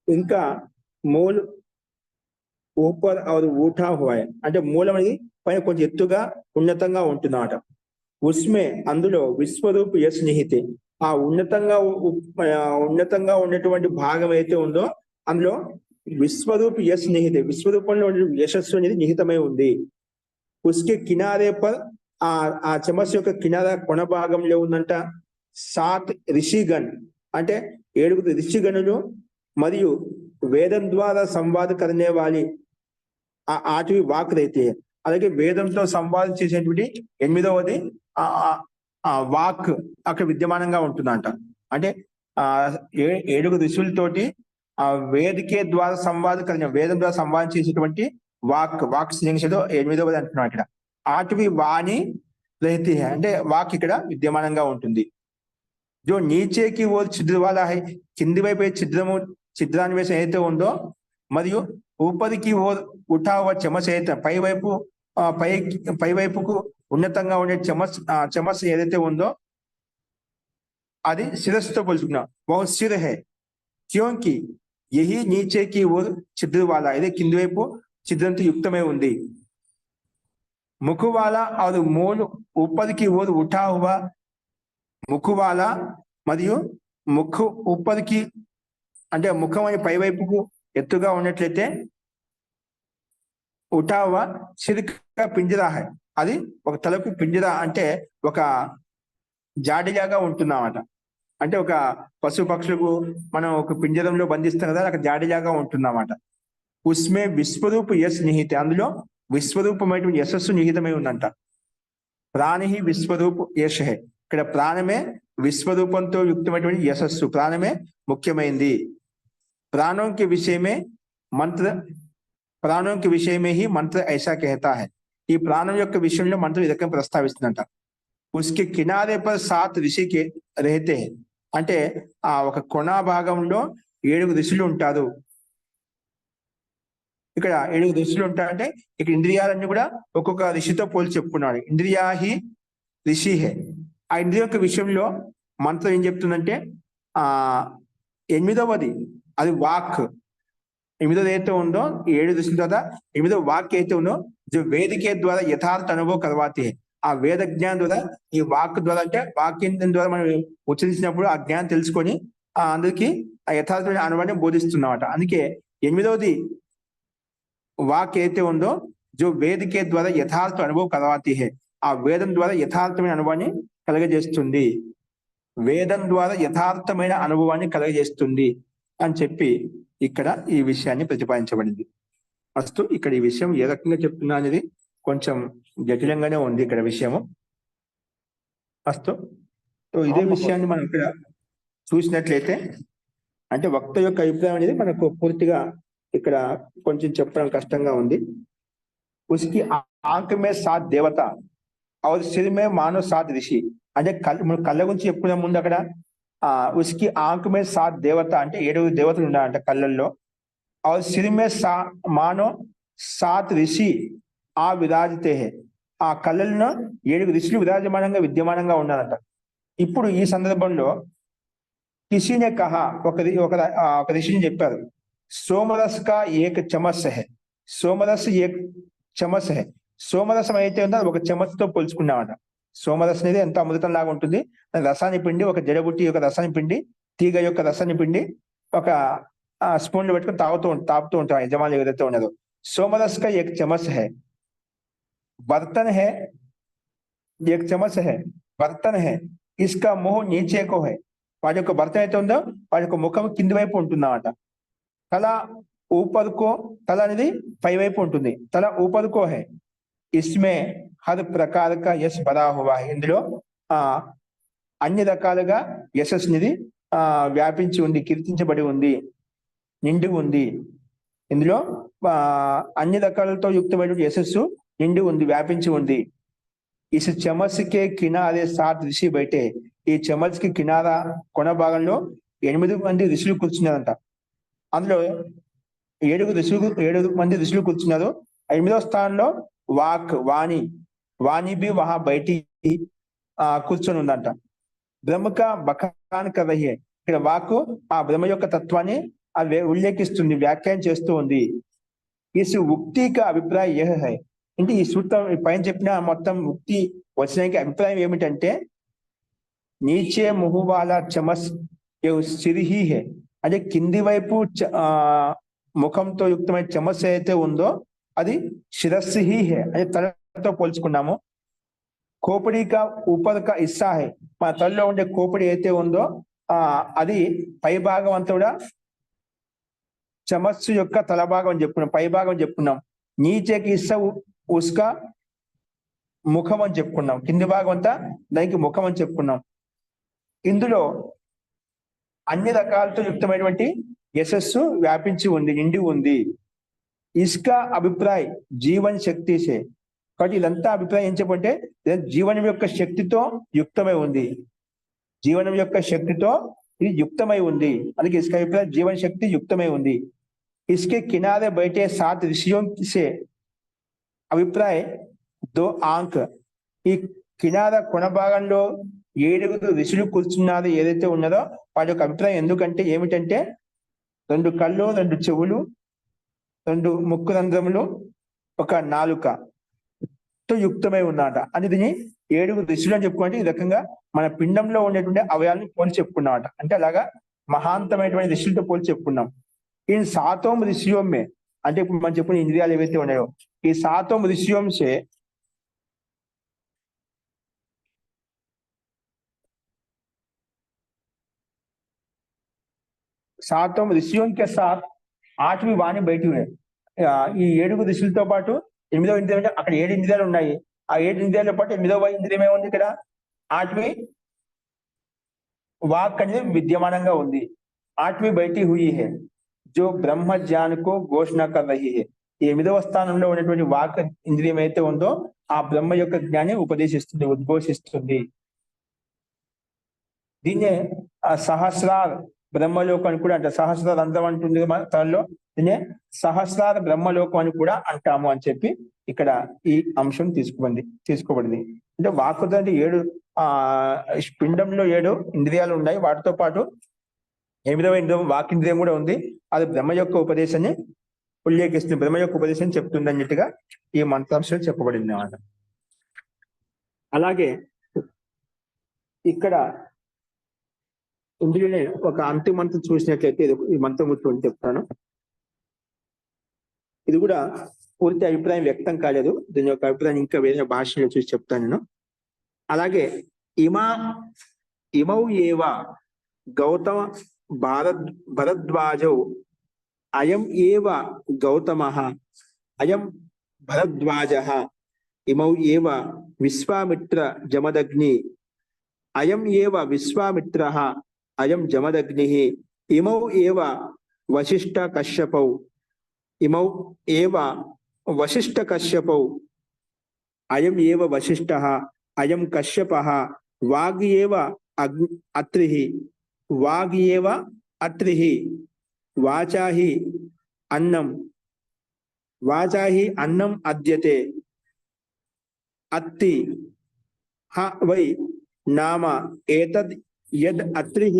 ఇంకా మూల్ ఊపర్ और ఊఠా हुआ है అంటే మూలం అనేది పైన కొంచెం ఎత్తుగా ఉన్నతంగా ఉంటుందన్నమాట. ఉస్మే అందులో విశ్వరూప్ యశ్ నిహితే, ఆ ఉన్నతంగా ఉన్నటువంటి భాగం అయితే ఉందో అందులో విశ్వరూప్ యశ్ నిహితే, విశ్వరూపంలో యశస్సు అనేది నిహితమై ఉంది. ఉస్కే కినారే పర్, ఆ చమస్ యొక్క కినారా కొన భాగంలో ఉందంట. 7 ఋషిగణ్ అంటే 7 ఋషిగణులు మరియు వేదం ద్వారా సంవాద కరనే వాలి ఆ 8వి వాక్ రైతే. అలాగే వేదంతో సంవాదం చేసేటువంటి 8వది ఆ వాక్ అక్కడ విద్యమానంగా ఉంటుందంట. అంటే ఆ ఏడుగురు ఋషులతోటి ఆ వేదికే ద్వారా సంవాదం కలిగిన వేదం ద్వారా సంవాదం చేసేటువంటి వాక్ సింగ్స్లో 8వది అంటున్నాం ఇక్కడ. ఆటవి వాణి రహితి అంటే వాక్ ఇక్కడ విద్యమానంగా ఉంటుంది. జో నీచేకి ఓ ఛిద్ర వాలా హై, కింది వైపు ఛిద్రాన్వేషం ఏదైతే ఉందో, మరియు ఊపరికి ఓ ఉఠావ చెమస్ అయితే పై వైపుకు ఉన్నతంగా ఉండే చెమస్ ఏదైతే ఉందో అది శిరస్సుతో పోల్చుకున్నాం. బహు సిర్ హై క్యోంకి యహి నీచేకి ఓ ఛిద్ర వాలా, ఇది కింది వైపు ఛిద్రంతో యుక్తమై ఉంది. ముఖవాలా అది మూడు ఊపరికి ఓ ఉఠా హువా ముఖవాలా మరియు ఊపరికి అంటే ముఖం అని పై వైపుకు ఎత్తుగా ఉన్నట్లయితే ఉఠావా సిరిక పింజరా హై, అది ఒక తలకు పింజరా అంటే ఒక జాడిలాగా ఉంటున్నమాట. అంటే ఒక పశు పక్షులకు మనం ఒక పింజరంలో బంధిస్తాం కదా, అక్కడ జాడిలాగా ఉంటున్నమాట. ఉస్మే విశ్వరూప్ యశ్ నిహిత, అందులో విశ్వరూపమైనటువంటి యశస్సు నిహితమై ఉందంట. ప్రాణి విశ్వరూప్ యశ్ హే, ఇక్కడ ప్రాణమే విశ్వరూపంతో యుక్తమైనటువంటి యశస్సు, ప్రాణమే ముఖ్యమైంది. ప్రాణంకి విషయమే హి మంత్ర ఐసా कहता है, ఈ ప్రాణం యొక్క విషయంలో మంత్రం ఈ రకంగా ప్రస్తావిస్తుందంట. ఉస్కి కినారే పర్ 7 ఋషికి రహతే, అంటే ఆ ఒక కొన భాగంలో 7 ఋషులు ఉంటారు. ఇక్కడ 7 ఋషులు ఉంటారంటే ఇక్కడ ఇంద్రియాలన్నీ కూడా ఒక్కొక్క ఋషితో పోల్చి చెప్పుకున్నాడు. ఇంద్రియాహి ఋషి హే, ఆ ఇంద్రియ యొక్క విషయంలో మంత్రం ఏం చెప్తుందంటే 8వది అది వాక్. 8వది అయితే ఉందో 7 ఋషుల తర్వాత 8వ వాక్ అయితే ఉందో जो वेद के द्वारा यथार्थ अनुभव करवाते हैं, ఆ వేద జ్ఞానం ద్వారా ఈ వాక్ ద్వారా అంటే వాక్యం ద్వారా మనం ఉచ్చరించినప్పుడు ఆ జ్ఞానం తెలుసుకొని అందరికి ఆ యథార్థమైన అనుభవాన్ని బోధిస్తున్నామట. అందుకే 8వది వాక్ అయితే ఉందో जो वेद के द्वारा यथार्थ अनुभव करवाती है, ఆ వేదం ద్వారా యథార్థమైన అనుభవాన్ని కలగజేస్తుంది, వేదం ద్వారా యథార్థమైన అనుభవాన్ని కలగజేస్తుంది అని చెప్పి ఇక్కడ ఈ విషయాన్ని ప్రతిపాదించబడింది. ఫస్ట్ ఇక్కడ ఈ విషయం ఏ రకంగా చెప్తున్నా అనేది కొంచెం జటిలంగానే ఉంది ఇక్కడ విషయము. ఫస్ట్ ఇదే విషయాన్ని మనం ఇక్కడ చూసినట్లయితే అంటే వక్త యొక్క అభిప్రాయం అనేది మనకు పూర్తిగా ఇక్కడ కొంచెం చెప్పడం కష్టంగా ఉంది. ఉస్కి ఆంఖ్ మే 7 దేవత और सिर में मानो 7 ऋषि, అంటే కళ్ళ గురించి చెప్పుకునే ముందు అక్కడ ఉస్కి ఆంఖ్ మే 7 దేవత అంటే 7 దేవతలు ఉన్నాయంట కళ్ళల్లో. और सिर में मानो 7 ऋषि ఆ విరాజితే హే, ఆ కళ్ళల్లో 7 ఋషులు విద్యమానంగా ఉన్నారంట. ఇప్పుడు ఈ సందర్భంలో కిసీనే కహా, ఒక ఋషిని చెప్పారు, సోమరస్ కా ఏక్ చమస్ హే, సోమరస్ ఏక్ చమస్ హే, సోమరసం అయితే ఉందో ఒక చెమస్తో పోల్చుకున్నామట. సోమరసం అనేది ఎంత అమృతం లాగా ఉంటుంది, రసాన్ని పిండి ఒక జడబుట్టి యొక్క రసాన్ని పిండి తీగ యొక్క రసాన్ని పిండి ఒక స్పూన్ లో పెట్టుకుని తాపుతూ ఉంటాం యజమాని ఏదైతే ఉన్నదో. సోమరస్ కా ఏక్ చమస్ హే, బర్తన్ హే ఏక్ చమస్ హే, బర్తన్ హే ఇస్కా ముహ్ నీచే కో హే, వాడి యొక్క బర్తన్ అయితే ఉందో వాడి యొక్క ముఖం కింది వైపు ఉంటుందన్నమాట. తల ఊపర్కో, తల అనేది పై వైపు ఉంటుంది, తల ఊపర్కో హే, ఇస్మే హర్ ప్రకార కా యశ్ బదా హువా హై, ఇందులో అన్ని రకాలుగా యశస్సునిది వ్యాపించి ఉంది, కీర్తించబడి ఉంది, నిండి ఉంది. ఇందులో అన్ని రకాలతో యుక్తమైన యశస్సు నిండి ఉంది, వ్యాపించి ఉంది. ఇస్ చమస్కే కినారే 7 ఋషి బయటే, ఈ చమస్కి కినారా కొన భాగంలో 8 మంది ఋషులు కూర్చున్నారంట. అందులో 7 మంది ఋషులు కూర్చున్నారు. 8వ స్థానంలో వాణి బి వహా బయటి కూర్చొని ఉందంట. బ్రహ్మక బఖాన్ కరహి, ఇక్కడ వాక్ ఆ బ్రహ్మ యొక్క తత్వాన్ని ఉల్లేఖిస్తుంది, వ్యాఖ్యానం చేస్తూ ఉంది. ఈ ఉక్తిక అభిప్రాయం ఏ హై, అంటే ఈ సూత్రం పైన చెప్పిన మొత్తం ఉక్తి వచనానికి అభిప్రాయం ఏమిటంటే నీచే ముహువాల చమస్ సిరిహి హే, అంటే కింది వైపు ముఖంతో యుక్తమైన చమస్ అయితే ఉందో అది శిరస్సు హీ హే, అంటే తలతో పోల్చుకున్నాము. కోపిడి కా ఊపర్ కా ఇస్సా హే, మన తలలో ఉండే కోపిడి అయితే ఉందో అది పై భాగం అంతా కూడా చమస్సు యొక్క తల భాగం చెప్పుకున్నాం, పై భాగం చెప్పుకున్నాం. నీచేకి ఇస్సా ఉస్కా ముఖం అని చెప్పుకున్నాం, కింది భాగం అంతా దానికి ముఖం అని చెప్పుకున్నాం. ఇందులో అన్ని రకాలతో యుక్తమైనటువంటి యశస్సు వ్యాపించి ఉంది, నిండి ఉంది. ఇస్కా అభిప్రాయ్ జీవన్ శక్తి సే, కాబట్టి ఇదంతా అభిప్రాయం ఏం చెప్పంటే జీవనం యొక్క శక్తితో యుక్తమై ఉంది, జీవనం యొక్క శక్తితో ఇది యుక్తమై ఉంది. అందుకే ఇస్కా అభిప్రాయం జీవన శక్తి యుక్తమై ఉంది. इसके किनारे बैठे 7 ऋषियों से అభిప్రాయ దో ఆంక్, ఈ కినార కొన భాగంలో 7 ఋషులు కూర్చున్నారు ఏదైతే ఉన్నదో వాటి యొక్క అభిప్రాయం ఎందుకంటే ఏమిటంటే 2 కళ్ళు, 2 చెవులు, 2 ముక్కు రంధ్రములు, 1 నాలుకతో యుక్తమై ఉన్నట అని దీన్ని 7 ఋషులు అని చెప్పుకుంటే ఈ రకంగా మన పిండంలో ఉండేటువంటి అవయాలను పోల్చి చెప్పుకున్నామట. అంటే అలాగా మహాంతమైనటువంటి ఋషులతో పోల్చి చెప్పుకున్నాం. ఈ 7 ऋषियों में అంటే ఇప్పుడు మనం చెప్పిన ఇంద్రియాలు ఏవైతే ఉన్నాయో ఈ 7 ऋषियों से 7 ऋषियों के साथ 8वीं వాణి బయట ఈ 7 ఋషులతో పాటు 8వ ఇంద్రియం అంటే అక్కడ 7 ఇంద్రియాలు ఉన్నాయి. ఆ 7 ఇంద్రియాలతో పాటు 8వ ఇంద్రియం ఏముంది ఇక్కడ 8वीं వాక్ అనేది విద్యమానంగా ఉంది. 8वीं బయటి హుయి హై जो ब्रह्म ज्ञान को घोषणा कर रही है. 8వ స్థానంలో ఉన్నటువంటి వాక్ ఇంద్రియం అయితే ఉందో ఆ బ్రహ్మ యొక్క జ్ఞానాన్ని ఉపదేశిస్తుంది, ఉద్ఘోషిస్తుంది. దీన్నే సహస్రార్ బ్రహ్మలోకం అని కూడా అంటే సహస్రార్ అందం అంటుంది తనలో, దీన్నే సహస్రార్ బ్రహ్మలోకం అని కూడా అంటాము అని చెప్పి ఇక్కడ ఈ అంశం తీసుకోబడింది. అంటే వాక్కుతో అంటే 7 పిండంలో 7 ఇంద్రియాలు ఉన్నాయి, వాటితో పాటు 8వ ఇంద్రియం వాక్ ఇంద్రియం కూడా ఉంది. అది బ్రహ్మ యొక్క ఉపదేశాన్ని ఉల్లేఖిస్తుంది, బ్రహ్మ యొక్క ఉపదేశం చెప్తుంది అన్నట్టుగా ఈ మంత్రాంశం చెప్పబడింది అన్నమాట. అలాగే ఇక్కడ ఇందులోనే ఒక అంతిమ మంత్రం చూసినట్లయితే ఈ మంత్రం గురించి చెప్తాను. ఇది కూడా పూర్తి అభిప్రాయం వ్యక్తం కాలేదు, దీని యొక్క అభిప్రాయం ఇంకా వేరే భాషలో చూసి చెప్తాను నేను. అలాగే ఇమౌ ఏవ గౌతమ భరద్వాజౌ అయం ఏవ గౌతమః అయం భరద్వాజః ఇమౌ ఏవ విశ్వామిత్ర జమదగ్ని అయం ఏవ విశ్వామిత్రః అయం జమదగ్నిః ఇమౌ ఏవ వశిష్ఠ కశ్యపౌ ఇమౌ ఏవ వశిష్ఠ కశ్యపౌ అయం ఏవ వశిష్ఠః అయం కశ్యపః వాగ్ ఏవ అత్రిః వాగ్ ఏవ అత్రిః వాచాహి అన్నం అద్యతే అత్తి హ వై నామ ఏతద్ యద్ అత్రిః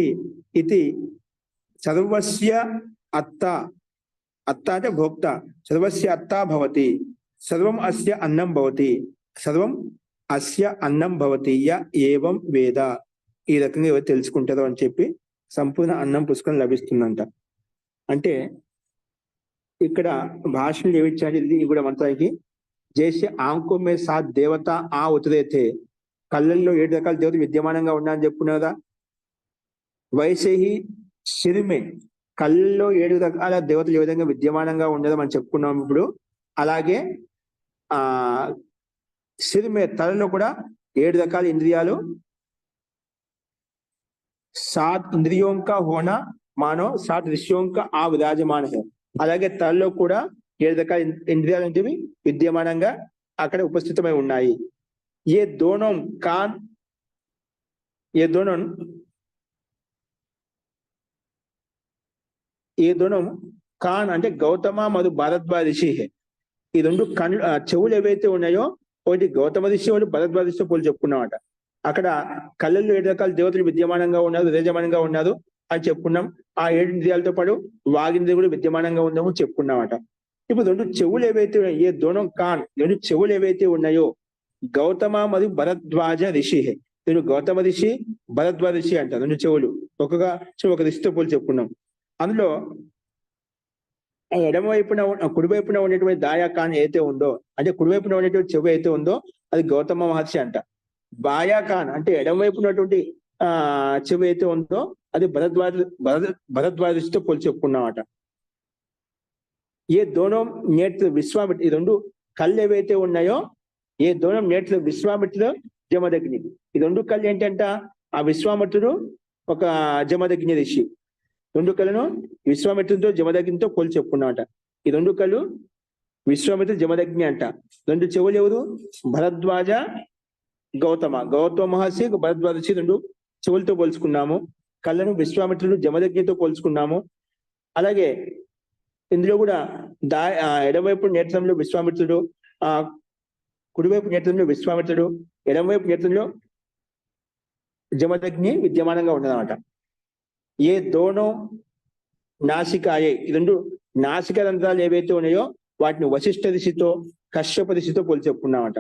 ఇతి సర్వస్య అత్త అంటే భోక్త సర్వస్య అత్త భవతి సర్వం అస్య అన్నం భవతి సర్వం అస్య అన్నం భవతి య ఏవం వేద. ఈ రకంగా ఎవరు తెలుసుకుంటారో అని చెప్పి సంపూర్ణ అన్నం పుస్తకం లభిస్తుందంట. అంటే ఇక్కడ భాషలు ఏమిచ్చాడు ఇది కూడా మంత్రానికి జైసే ఆంకో మే సాత్ దేవత ఆ ఉతరైతే కళ్ళల్లో 7 రకాల దేవతలు విద్యమానంగా ఉన్నాయని చెప్పుకున్నా కదా, వైసేహి సిరిమే కళ్ళల్లో 7 రకాల దేవతలు ఏ విధంగా విద్యమానంగా ఉండదో మనం చెప్పుకున్నాం ఇప్పుడు. అలాగే సిరిమే తలలో కూడా 7 రకాల ఇంద్రియాలు 7 इंद्रियों का होना मानो 7 ऋषियों का आ विराजमान है. అలాగే తలలో కూడా 7 రకాల ఇంద్రియాలు అనేవి విద్యమానంగా అక్కడ ఉపస్థితమై ఉన్నాయి. ये दोनों కాన్ అంటే గౌతమ మరియు భరద్వాజ ఋషి. ఈ 2 చెవులు ఏవైతే ఉన్నాయో ఒకటి గౌతమ ఋషి, ఒకటి భరద్వాజ ఋషి పోలి చెప్పుకున్నామట. అక్కడ కళ్ళల్లో 7 రకాల దేవతలు విద్యమానంగా ఉన్నారు, విరాజమానంగా ఉన్నారు అని చెప్పుకున్నాం. ఆ 7 ఇంద్రియాలతో పాటు వాగింద్రియం కూడా విద్యమానంగా ఉందాము చెప్పుకున్నామట. ఇప్పుడు 2 చెవులు ఏవైతే ఉన్నాయో ఏ దోనం కాన్ 2 చెవులు ఏవైతే ఉన్నాయో గౌతమ మరియు భరద్వాజ ఋషి. నేను గౌతమ ఋషి భరద్వాజ ఋషి అంట. 2 చెవులు ఒక ఋషితో పోలి చెప్పుకున్నాం. అందులో ఎడమవైపున కుడివైపున ఉండేటువంటి దాయా ఖాన్ ఏదైతే ఉందో అంటే కుడివైపున ఉండేటువంటి చెవు అయితే ఉందో అది గౌతమ మహర్షి అంట. బాయా ఖాన్ అంటే ఎడమవైపు ఉన్నటువంటి చెవు అయితే ఉందో అది భరద్వాజతో పోల్చి చెప్పుకున్నామట. ఏ దోనం నేత్ర విశ్వామిత్ర, ఈ 2 కళ్ళు ఏవైతే ఉన్నాయో ఏ దోనం నేత్ర విశ్వామిత్ర జమదగ్ని, ఈ 2 కళ్ళు ఏంటంట ఆ విశ్వామిత్రుడు ఒక జమదగ్ని ఋషి. రెండు కళ్ళను విశ్వామిత్రునితో జమదగ్నితో పోల్చి చెప్పుకున్నామట. ఈ రెండు కళ్ళు విశ్వామిత్ర జమదగ్ని అంట. రెండు చెవులు ఎవరు? భరద్వాజ గౌతమ. గౌతమ మహర్షి భరద్వాజ ఋషి రెండు చెవులతో పోల్చుకున్నాము. కళ్ళను విశ్వామిత్రుడు జమదగ్నితో పోల్చుకున్నాము. అలాగే ఇందులో కూడా ఎడమవైపు నేత్రంలో విశ్వామిత్రుడు, కుడివైపు నేత్రంలో విశ్వామిత్రుడు, ఎడమవైపు నేత్రంలో జమదగ్ని విద్యమానంగా ఉన్నదన్నమాట. ఏ దోనో నాసికాయే, ఈ రెండు నాసిక రంధ్రాలు ఏవైతే ఉన్నాయో వాటిని వశిష్ఠ ఋషితో కశ్యప ఋషితో పోల్చి చెప్పుకున్నామట.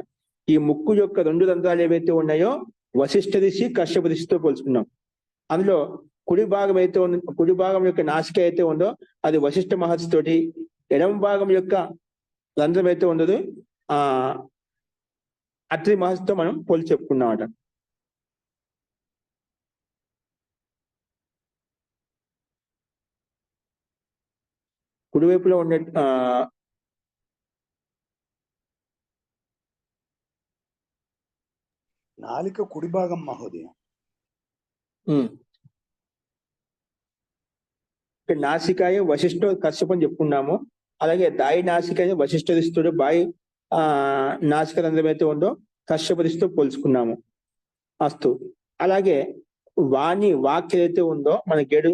ఈ ముక్కు యొక్క రెండు రంధ్రాలు ఏవైతే ఉన్నాయో వశిష్ఠ ఋషి కశ్యప ఋషితో పోల్చుకున్నాం. అందులో కుడి భాగం యొక్క నాసిక అయితే ఉందో అది వశిష్ఠ మహర్షి తోటి, ఎడమ భాగం యొక్క రంధ్రం అయితే ఉండదు అత్రి మహర్షితో మనం పోల్చి చెప్పుకున్నామట. కుడివైపులో ఉండే నాలిక కుడి భాగం మహోదయం. నాసికాయ వశిష్ఠ కశ్యపం చెప్పుకున్నాము. అలాగే దాయి నాసికాయ వశిష్ఠ ఋషితుడు, బాయి నాసిక రంధ్రం అయితే ఉందో కశ్యప ఋషితో పోల్చుకున్నాము. అస్తు. అలాగే వాక్ ఏదైతే ఉందో మన గేడు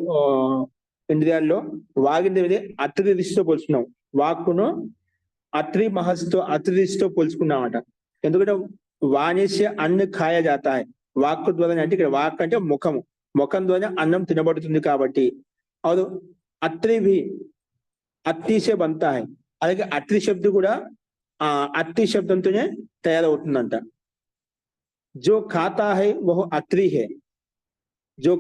ఇంద్రియాల్లో వాగింద్రియ అత్రి ఋషితో పోల్చుకున్నాం. వాక్కును అత్రి ఋషితో పోల్చుకున్నామట. ఎందుకంటే వాణిస్య అన్న ఖాయ జాతాయి, వాక్కు ద్వారా అంటే ఇక్కడ వాక్ అంటే ముఖం ద్వారా అన్నం తినబడుతుంది కాబట్టి అవును. అత్తిసే బంతా హై. అలాగే అత్రి శబ్దం కూడా అత్తి శబ్దంతోనే తయారవుతుందంట. జో ఖాతా హై వహు అత్రి హే. జో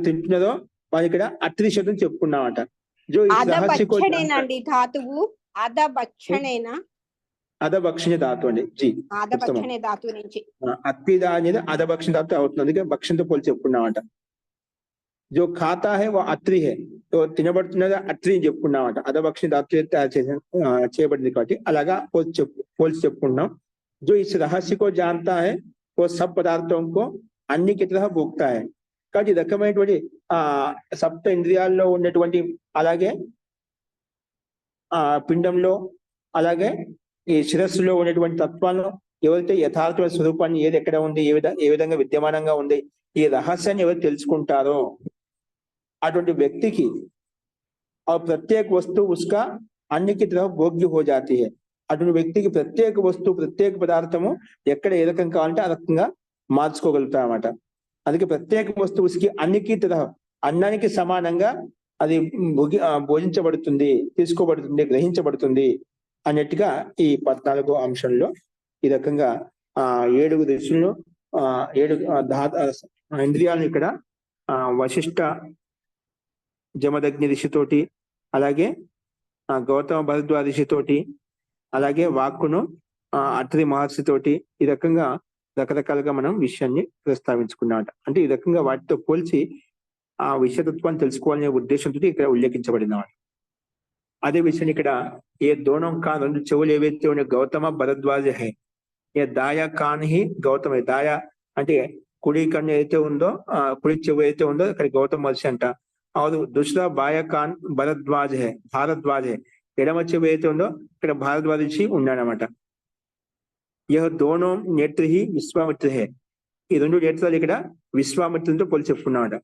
తింటున్నదో వాళ్ళు ఇక్కడ అత్రి శబ్దం చెప్పుకున్నామట. జో అధభక్షణ ధాతు అండి. జీ అత్తిదా అనేది అధభక్షణ ధాతు అవుతుంది, అందుకే భక్షణతో పోల్చి చెప్పుకున్నామట. జో ఖాతా హే వో అత్రి హే, తినబడుతున్నది అత్రి అని చెప్పుకున్నామట. అధభక్షణ ధాతు చేయబడింది కాబట్టి అలాగా పోల్చి చెప్పుకున్నాం. జో ఇస్ రహస్య కో జానతా హై वो सब पदार्थों को అన్ని की तरह भोगता है. కాబట్టి ఈ రకమైనటువంటి సప్త ఇంద్రియాల్లో ఉన్నటువంటి అలాగే పిండంలో అలాగే ఈ శిరస్సులో ఉన్నటువంటి తత్వాలను ఎవరైతే యథార్థ స్వరూపాన్ని ఏది ఎక్కడ ఉంది, ఏ విధంగా విద్యమానంగా ఉంది, ఈ రహస్యాన్ని ఎవరు తెలుసుకుంటారో అటువంటి వ్యక్తికి ఆ ప్రత్యేక వస్తువు ఉస్కా అన్ని की तरह भोग्य हो जाती है. అటువంటి వ్యక్తికి ప్రత్యేక వస్తువు ప్రత్యేక పదార్థము ఎక్కడ ఏ రకం కావాలంటే ఆ రకంగా మార్చుకోగలుగుతామన్నమాట. అందుకే ప్రత్యేక వస్తువుకి అన్నికి అన్నానికి సమానంగా అది భోజించబడుతుంది, తీసుకోబడుతుంది, గ్రహించబడుతుంది అన్నట్టుగా ఈ 14వ అంశంలో ఈ రకంగా 7 ఋషులను 7 ఇంద్రియాలను ఇక్కడ వశిష్ఠ జమదగ్ని ఋషితోటి అలాగే గౌతమ భరద్వాజ ఋషితోటి అలాగే వాక్కును అత్రి మహర్షితోటి ఈ రకంగా రకరకాలుగా మనం విషయాన్ని ప్రస్తావించుకున్నమాట. అంటే ఈ రకంగా వాటితో పోల్చి ఆ విషయతత్వాన్ని తెలుసుకోవాలనే ఉద్దేశంతో ఇక్కడ ఉల్లేఖించబడినమాట. అదే విషయం ఇక్కడ ఏ దోనం కా రెండు చెవులు ఏవైతే ఉన్నాయి గౌతమ భరద్వాజ హే, ఏ దాయా కాన్ హి గౌతమ. దాయా అంటే కుడి కన్ను ఏదైతే ఉందో కుడి చెవు ఏదైతే ఉందో అక్కడ గౌతమ మహర్షి అంట. అవును. దుసరా బాయా కాన్ భరద్వాజ హే, భారద్వాజ హే. ఎడమ చెవు ఏదైతే ఉందో ఇక్కడ భారద్వాజ ఋషి ఉన్నాడనమాట. యహ దోనో నేత్ర హి విశ్వామిత్ర హే. ఈ రెండు నేత్రాలు ఇక్కడ విశ్వామిత్రునితో పోల్చి చెప్పుకున్నామట.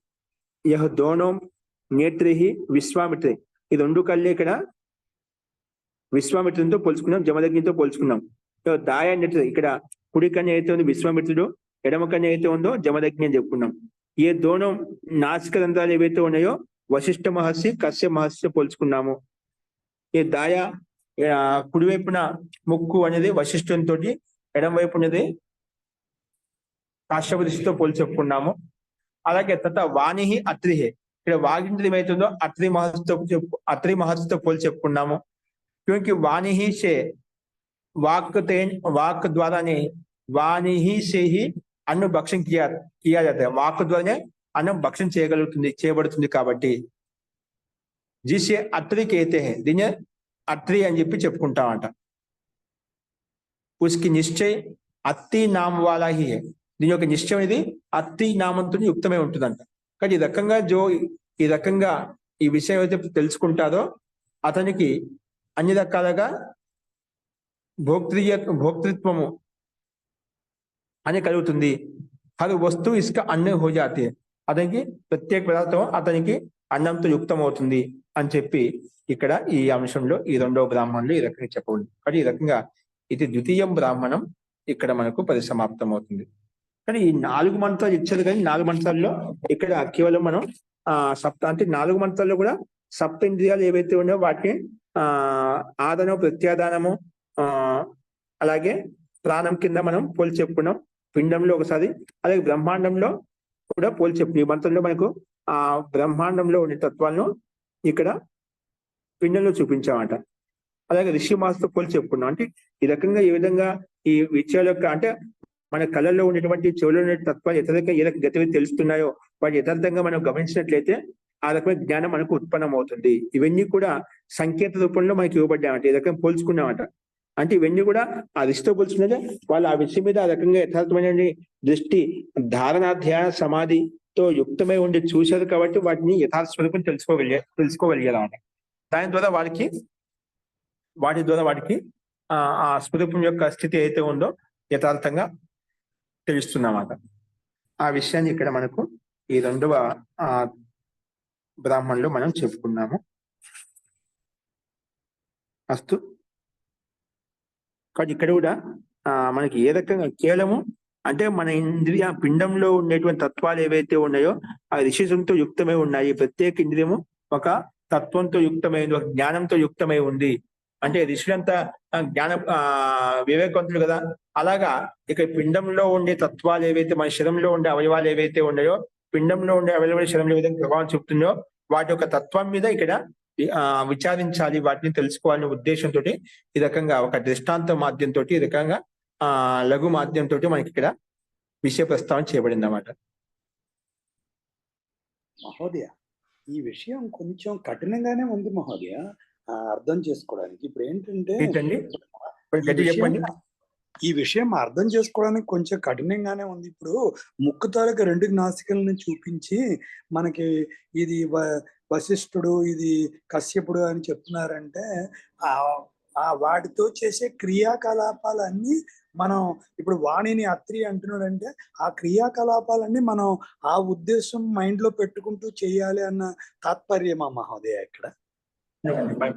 యహ దోనో నేత్ర హి విశ్వామిత్ర. ఈ రెండు కళ్ళే ఇక్కడ విశ్వామిత్రునితో పోల్చుకున్నాం, జమదగ్నితో పోల్చుకున్నాం. దాయ నేత్ర ఇక్కడ కుడి కన్య అయితే ఉంది విశ్వామిత్రుడు, ఎడమ కన్య అయితే ఉందో జమదగ్ని అని చెప్పుకున్నాం. ఏ దోనో నాసిక రంధ్రాలు ఏవైతే ఉన్నాయో వశిష్ఠ మహర్షి కశ్యప మహర్షితో పోల్చుకున్నాము. ఈ దాయ కుడివైపున ముక్కు అనేది వశిష్ఠుని తోటి, ఎడమ వైపు ఉన్నది కాశ్యప ఋషితో పోల్చి చెప్పుకున్నాము. అలాగే తర్వాత వాణిహి అత్రిహే. ఇక్కడ వాగింద్రియం ఏమైతుందో అత్రి మహర్షితో పోల్చి చెప్పుకున్నాము. క్యూంకి వాణిహి సే వాక్ ద్వారానే వాణిహి సే హి అన్ను భక్షణ కియా జాతా హై. వాక్ ద్వారానే అన్నం భక్షణ చేయబడుతుంది కాబట్టి జిసే అత్రి కేతే హై, దీన్ని అత్రి అని చెప్పి చెప్పుకుంటామంట. ఉస్కి నిశ్చయ్ అత్తి నామ వాలా హి హై. దీని యొక్క నిశ్చయం ఇది అత్తి నామంతో యుక్తమై ఉంటుందంట. కానీ ఈ రకంగా ఈ విషయం అయితే తెలుసుకుంటారో అతనికి అన్ని రకాలుగా భోక్తృత్వము అని కలుగుతుంది. హర్ వస్తువు ఇసుక అన్నం హో జాతి, అతనికి ప్రత్యేక పదార్థం అతనికి అన్నంతో యుక్తం అవుతుంది అని చెప్పి ఇక్కడ ఈ అంశంలో ఈ రెండవ బ్రాహ్మణులు ఈ రకంగా చెప్పబడింది. కానీ ఈ రకంగా ఇది ద్వితీయం బ్రాహ్మణం ఇక్కడ మనకు పరిసమాప్తం అవుతుంది. కానీ ఈ 4 మంత్రాలు ఇచ్చారు, కానీ 4 మంత్రాల్లో ఇక్కడ కేవలం మనం అంటే 4 మంత్రాల్లో కూడా సప్త ఇంద్రియాలు ఏవైతే ఉన్నాయో వాటిని ఆదనం, ప్రత్యాదానము, అలాగే ప్రాణం కింద మనం పోల్చి చెప్పుకున్నాం. పిండంలో ఒకసారి, అలాగే బ్రహ్మాండంలో కూడా పోల్చి చెప్పు. ఈ మంత్రంలో మనకు ఆ బ్రహ్మాండంలో ఉండే తత్వాలను ఇక్కడ పిండంలో చూపించామంట. అలాగే ఋషి మాసతో పోల్చి చెప్పుకున్నాం. అంటే ఈ రకంగా ఈ విధంగా ఈ విషయాల యొక్క అంటే మన కళల్లో ఉండేటువంటి చెవులో ఉండే తత్వాలు యథార్థంగా ఏ రకంగా గతివి తెలుస్తున్నాయో వాటి యథార్థంగా మనం గమనించినట్లయితే ఆ రకమైన జ్ఞానం మనకు ఉత్పన్నం అవుతుంది. ఇవన్నీ కూడా సంకేత రూపంలో మనకి ఇవ్వబడ్డామంట. ఈ రకంగా పోల్చుకున్నామంట. అంటే ఇవన్నీ కూడా ఆ ఋషితో పోల్చుకున్నదే వాళ్ళు ఆ విషయం మీద ఆ రకంగా యథార్థమైన దృష్టి, ధారణ, ధ్యాన, సమాధితో యుక్తమై ఉండి చూశారు కాబట్టి వాటిని యథార్థ స్వరూపం తెలుసుకోగలిగేలా. దాని ద్వారా వాటి ద్వారా వాటికి ఆ స్వరూపం యొక్క స్థితి అయితే ఉందో యథార్థంగా తెలుస్తున్నమాట. ఆ విషయాన్ని ఇక్కడ మనకు ఈ రెండవ బ్రాహ్మణులు మనం చెప్పుకున్నాము. అస్తు. కాబట్టి ఇక్కడ కూడా మనకి ఏ రకంగా కేవలము అంటే మన ఇంద్రియ పిండంలో ఉండేటువంటి తత్వాలు ఏవైతే ఉన్నాయో ఆ ఋషిజంతో యుక్తమై ఉన్నాయి. ప్రత్యేక ఇంద్రియము ఒక తత్వంతో యుక్తమైంది, ఒక జ్ఞానంతో యుక్తమై ఉంది. అంటే ఋషులంతా జ్ఞాన వివేకవంతులు కదా. అలాగా ఇక పిండంలో ఉండే తత్వాలు ఏవైతే మన శరీరంలో ఉండే అవయవాలు ఏవైతే ఉన్నాయో, పిండంలో ఉండే అవయవాల శరీరంలో ఏ విధంగా ప్రభావం చూపుతుందో వాటి యొక్క తత్వం మీద ఇక్కడ విచారించాలి, వాటిని తెలుసుకోవాలనే ఉద్దేశంతో ఈ రకంగా ఒక దృష్టాంత మాధ్యంతో ఈ రకంగా లఘు మాధ్యంతో మనకి ఇక్కడ విషయ ప్రస్తావన చేయబడింది అన్నమాట. మహోదయ, ఈ విషయం కొంచెం కఠినంగానే ఉంది మహోదయ అర్థం చేసుకోవడానికి. ఇప్పుడు ఏంటంటే చెప్పండి. ఈ విషయం అర్థం చేసుకోవడానికి కొంచెం కఠినంగానే ఉంది. ఇప్పుడు ముక్కు తాలూకా 2 నాసికలను చూపించి మనకి ఇది వశిష్ఠుడు, ఇది కశ్యపుడు అని చెప్తున్నారంటే ఆ వాటితో చేసే క్రియాకలాపాలన్నీ మనం ఇప్పుడు వాణిని అత్రి అంటున్నాడంటే ఆ క్రియాకలాపాలన్నీ మనం ఆ ఉద్దేశం మైండ్ లో పెట్టుకుంటూ చేయాలి అన్న తాత్పర్యమా మహోదయ ఇక్కడ?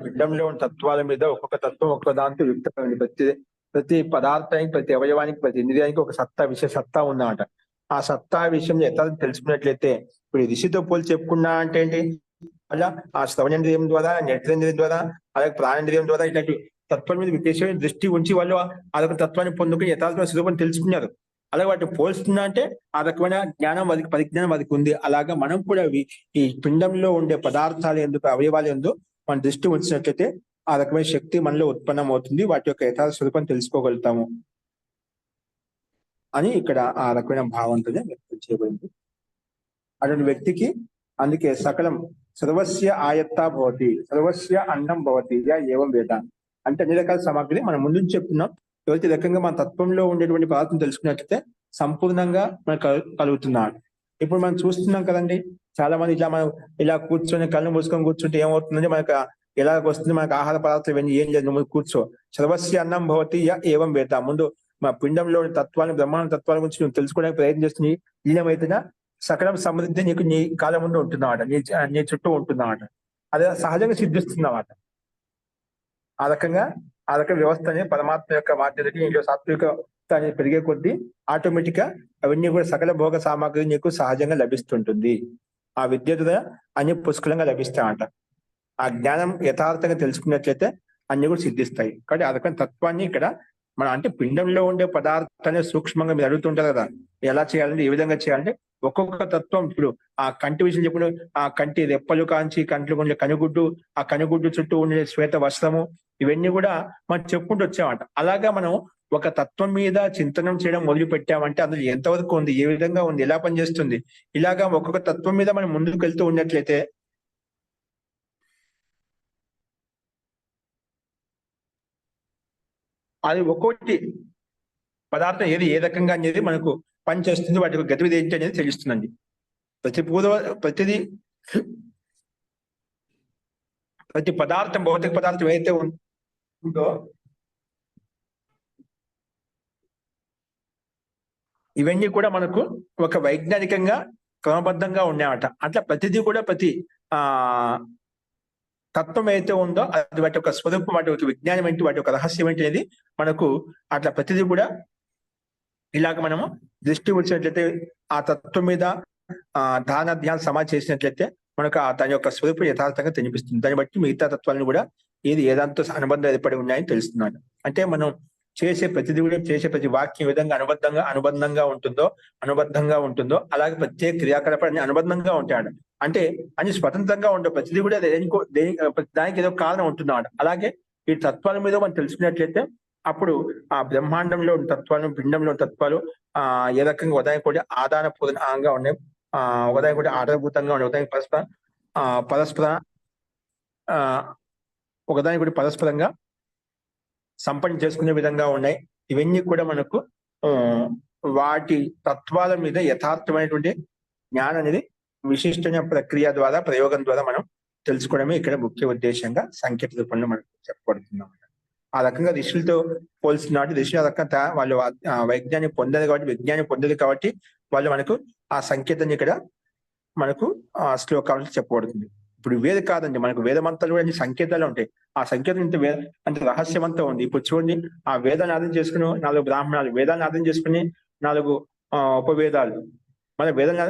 పిండంలో ఉన్న తత్వాల మీద ఒక్కొక్క తత్వం ఒక్కొక్క దాంతో యుక్తమైంది. ప్రతి పదార్థానికి, ప్రతి అవయవానికి, ప్రతి ఇంద్రియానికి ఒక విషయ సత్తా ఉందన్నమాట. ఆ సత్తా విషయం యథార్థం తెలుసుకున్నట్లయితే ఇప్పుడు ఋషితో పోల్చి చెప్పుకున్నా అంటే ఏంటి, అలా ఆ శ్రవణేంద్రియం ద్వారా, నేత్రేంద్రియం ద్వారా, అలాగే ప్రాణేంద్రియం ద్వారా ఇట్లాంటి తత్వం మీద విశేషమైన దృష్టి ఉంచి వాళ్ళు అదొక తత్వాన్ని పొందుకుని యథార్థమైన స్వరూపం తెలుసుకున్నారు. అలాగే వాటిని పోల్చుతున్నా అంటే ఆ రకమైన జ్ఞానం వారికి, పరిజ్ఞానం వారికి ఉంది. అలాగా మనం కూడా ఈ పిండంలో ఉండే పదార్థాలు ఎందుకు, అవయవాలు ఎందుకు మన దృష్టి ఉంచినట్లయితే ఆ రకమైన శక్తి మనలో ఉత్పన్నం అవుతుంది, వాటి యొక్క యథార్థ స్వరూపం తెలుసుకోగలుగుతాము అని ఇక్కడ ఆ రకమైన భావంతో వ్యక్తం చేయబడింది. అటువంటి వ్యక్తికి అందుకే సకలం సర్వస్య ఆయత్తా భవతి, సర్వస్య అన్నం భవతి ఏవం వేద అంటే అన్ని రకాల సామాగ్రి మనం ముందు చెప్తున్నాం. ఎవరికి రకంగా మన తత్వంలో ఉండేటువంటి పదార్థం తెలుసుకున్నట్లయితే సంపూర్ణంగా మనకు కలుగుతున్నాడు. ఇప్పుడు మనం చూస్తున్నాం కదండి, చాలా మంది మనం ఇలా కూర్చొని కళ్ళు మూసుకొని కూర్చుంటే ఏమవుతుందంటే మనకు ఎలాగ వస్తుంది, మనకు ఆహార పదార్థాలు ఇవన్నీ ఏం లేదు, నువ్వు కూర్చో. సర్వస్య అన్నం భవతి ఏవం వేద, ముందు మా పిండంలో తత్వాన్ని, బ్రహ్మాండ తత్వాల గురించి నువ్వు తెలుసుకోవడానికి ప్రయత్నం చేస్తుంది. లీనమైతేనా సకలం సమృద్ధి నీకు నీ కాలం ముందు ఉంటుందన్నమాట, నీ చుట్టూ ఉంటుందన్నమాట. అదే సహజంగా సిద్ధిస్తుందన్నమాట. ఆ రకంగా వ్యవస్థ అనేది పరమాత్మ యొక్క మాధ్యతకి ఇంట్లో సాత్విక అనేది పెరిగే కొద్దీ ఆటోమేటిక్ గా అవన్నీ కూడా సకల భోగ సామాగ్రి నీకు సహజంగా లభిస్తుంటుంది. ఆ విద్య ద్వారా అన్ని పుష్కలంగా లభిస్తాయంట. ఆ జ్ఞానం యథార్థంగా తెలుసుకున్నట్లయితే అన్ని కూడా సిద్ధిస్తాయి. కాబట్టి ఆ రకమైన తత్వాన్ని ఇక్కడ మన అంటే పిండంలో ఉండే పదార్థాన్ని సూక్ష్మంగా మీరు అడుగుతుంటారు కదా, ఎలా చేయాలంటే, ఏ విధంగా చేయాలంటే ఒక్కొక్క తత్వం ఇప్పుడు ఆ కంటి విషయం చెప్పిన ఆ కంటి రెప్పలు కాంచి కంట్లో ఉండే కనుగుడ్డు, ఆ కనుగుడ్డు చుట్టూ ఉండే శ్వేత వస్త్రము, ఇవన్నీ కూడా మనం చెప్పుకుంటూ వచ్చామంట. అలాగా మనం ఒక తత్వం మీద చింతనం చేయడం మొదలు పెట్టామంటే అందులో ఎంతవరకు ఉంది, ఏ విధంగా ఉంది, ఎలా పనిచేస్తుంది, ఇలాగా ఒక్కొక్క తత్వం మీద మనం ముందుకు వెళ్తూ ఉన్నట్లయితే అది ఒక్కొక్కటి పదార్థం ఏది ఏ రకంగా అనేది మనకు పనిచేస్తుంది, వాటి యొక్క గతివిధి ఏంటి అనేది తెలుస్తుందండి. ప్రతిది ప్రతి పదార్థం, భౌతిక పదార్థం ఏదైతే ఉందో ఇవన్నీ కూడా మనకు ఒక వైజ్ఞానికంగా క్రమబద్ధంగా ఉన్నాయన్నమాట. అట్లా ప్రతిదీ కూడా ప్రతి తత్వం ఏదైతే ఉందో అది వాటి యొక్క స్వరూపం, వాటి యొక్క విజ్ఞానం ఏంటి, వాటి యొక్క రహస్యం ఏంటి అనేది మనకు అట్లా ప్రతిదీ కూడా ఇలాగ మనము దృష్టి వచ్చినట్లయితే, ఆ తత్వం మీద దాన ధ్యాన సమాధి చేసినట్లయితే మనకు దాని యొక్క స్వరూపం యథార్థంగా కనిపిస్తుంది. దాన్ని బట్టి మిగతా తత్వాలను కూడా ఏదాంతో అనుబంధం ఏర్పడి ఉన్నాయని తెలుస్తున్నాడు. అంటే మనం చేసే ప్రతిదీ కూడా, చేసే ప్రతి వాక్యం విధంగా అనుబద్ధంగా ఉంటుందో అలాగే ప్రత్యేక క్రియాకలాపాలు అనుబంధంగా ఉంటాడు. అంటే అన్ని స్వతంత్రంగా ఉండవు, ప్రతిదీ కూడా దానికి ఏదో కారణం ఉంటున్నాడు. అలాగే ఈ తత్వాల మీద మనం తెలుసుకున్నట్లయితే అప్పుడు ఆ బ్రహ్మాండంలో ఉన్న తత్వాలు, పిండంలో ఉన్న తత్వాలు ఏ రకంగా ఉదయం కూడా ఆదాన పూర్ణంగా ఉన్నాయి, ఉదయం కూడా ఆధారభూతంగా ఉన్నాయి, ఉదయం పరస్పర ఒకదాని కూడా పరస్పరంగా సంపన్నం చేసుకునే విధంగా ఉన్నాయి. ఇవన్నీ కూడా మనకు వాటి తత్వాల మీద యథార్థమైనటువంటి జ్ఞానం అనేది విశిష్టమైన ప్రక్రియ ద్వారా, ప్రయోగం ద్వారా మనం తెలుసుకోవడమే ఇక్కడ ముఖ్య ఉద్దేశంగా సంకేత రూపంలో మనకు చెప్పబడుతున్నాం. ఆ రకంగా ఋషులతో పోల్చినాడు. ఋషులు ఆ రకంగా వాళ్ళు వైజ్ఞానిక పొందారు కాబట్టి, విజ్ఞానం పొందారు కాబట్టి వాళ్ళు మనకు ఆ సంకేతాన్ని ఇక్కడ మనకు శ్లోకాలను చెప్పబడుతుంది. ఇప్పుడు వేద కాదండి, మనకు వేద మంత్రాలు కూడా అన్ని సంకేతాలు ఉంటాయి. ఆ సంకేతం అంటే రహస్యం అంతా ఉంది. ఇప్పుడు చూడండి, ఆ వేదాన్ని అర్థం చేసుకుని 4 బ్రాహ్మణాలు, వేదాన్ని అర్థం చేసుకుని 4 ఉపవేదాలు, మన వేదాన్ని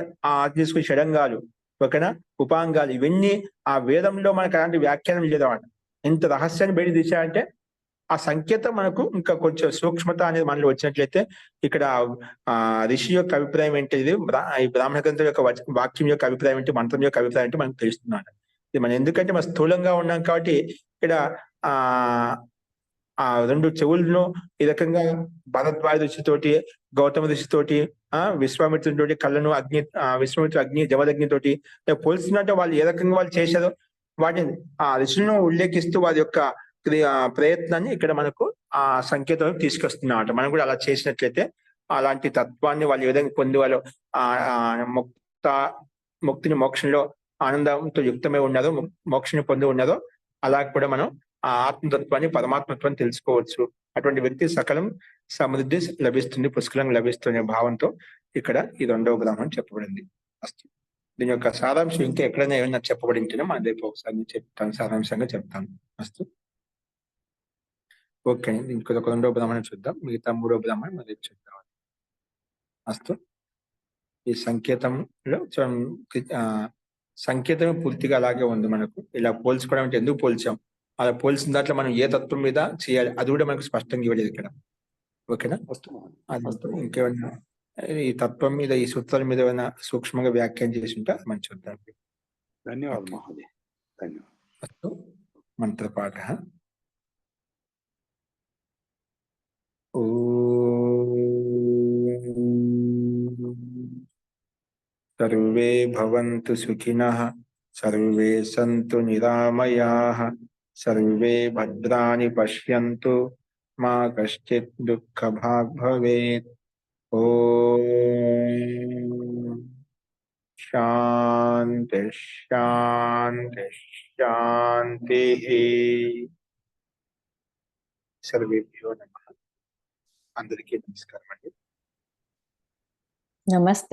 అర్థం చేసుకుని షడంగాలు, ఓకేనా, ఉపాంగాలు, ఇవన్నీ ఆ వేదంలో మనకు అలాంటి వ్యాఖ్యానం లేదన్నమాట. ఇంత రహస్యాన్ని బయట తీశారంటే ఆ సంకేతం మనకు ఇంకా కొంచెం సూక్ష్మత అనేది మనలో వచ్చినట్లయితే ఇక్కడ ఋషి యొక్క అభిప్రాయం ఏంటి, ఈ బ్రాహ్మణ గ్రంథం యొక్క వాక్యం యొక్క అభిప్రాయం ఏంటి, మంత్రం యొక్క అభిప్రాయం ఏంటి మనకు తెలుస్తున్నాడు. ఇది మనం ఎందుకంటే మనం స్థూలంగా ఉన్నాం కాబట్టి ఇక్కడ ఆ 2 చెవులను ఈ రకంగా భరద్వాజ ఋషితోటి, గౌతమ ఋషితోటి, విశ్వామిత్రుడితోటి కళ్ళను విశ్వామిత్రుడు అగ్ని జమదగ్నితోటి పోల్చినట్టు వాళ్ళు ఏ రకంగా వాళ్ళు చేశారో వాటిని ఆ ఋషులను ఉల్లేఖిస్తూ వారి యొక్క ప్రయత్నాన్ని ఇక్కడ మనకు ఆ సంకేతం తీసుకొస్తున్నమాట. మనం కూడా అలా చేసినట్లయితే అలాంటి తత్వాన్ని వాళ్ళు ఏ విధంగా పొంది వాళ్ళు ముక్తిని, మోక్షంలో ఆనందంతో యుక్తమై ఉన్నారో, మోక్షాన్ని పొంది ఉన్నారో అలా కూడా మనం ఆ ఆత్మతత్వాన్ని, పరమాత్మత్వాన్ని తెలుసుకోవచ్చు. అటువంటి వ్యక్తి సకలం సమృద్ధి లభిస్తుంది, పుష్కలంగా లభిస్తున్న భావంతో ఇక్కడ ఈ 2వ గ్రామం చెప్పబడింది. దీని యొక్క సారాంశం ఇంకా ఎక్కడైనా ఏమైనా చెప్పబడి ఉంటేనే మన రేపు ఒకసారి చెప్తాను, సారాంశంగా చెప్తాను. అస్తు ఓకే అండి. ఇంకొక 2వ బ్రాహ్మణం చూద్దాం, మిగతా 3వ బ్రాహ్మణం మరి చూద్దాం. అస్తు ఈ సంకేతంలో సంకేతమే పూర్తిగా అలాగే ఉంది. మనకు ఇలా పోల్చుకోవడం అంటే ఎందుకు పోల్చాం, అలా పోల్చిన దాంట్లో మనం ఏ తత్వం మీద చేయాలి అది కూడా మనకు స్పష్టంగా ఇవ్వలేదు ఇక్కడ. ఓకేనా, అది ఇంకేమైనా ఈ తత్వం మీద, ఈ సూత్రాల మీద ఏమైనా సూక్ష్మంగా వ్యాఖ్యానం చేసి ఉంటే అది మనం చూద్దాం. ధన్యవాదాలు మహోదయ. ధన్యవాదాలు. మంత్రపాఠ. సర్వే భవంతు సుఖినః, సర్వే సంతు నిరామయాః, సర్వే భద్రాణి పశ్యంతు, మా కశ్చిత్ దుఃఖభాగ్ భవేత్. ఓం శాంతి శాంతి శాంతి. సర్వేభ్యో నమః. అందరికీ నమస్కారం అండి. నమస్తే.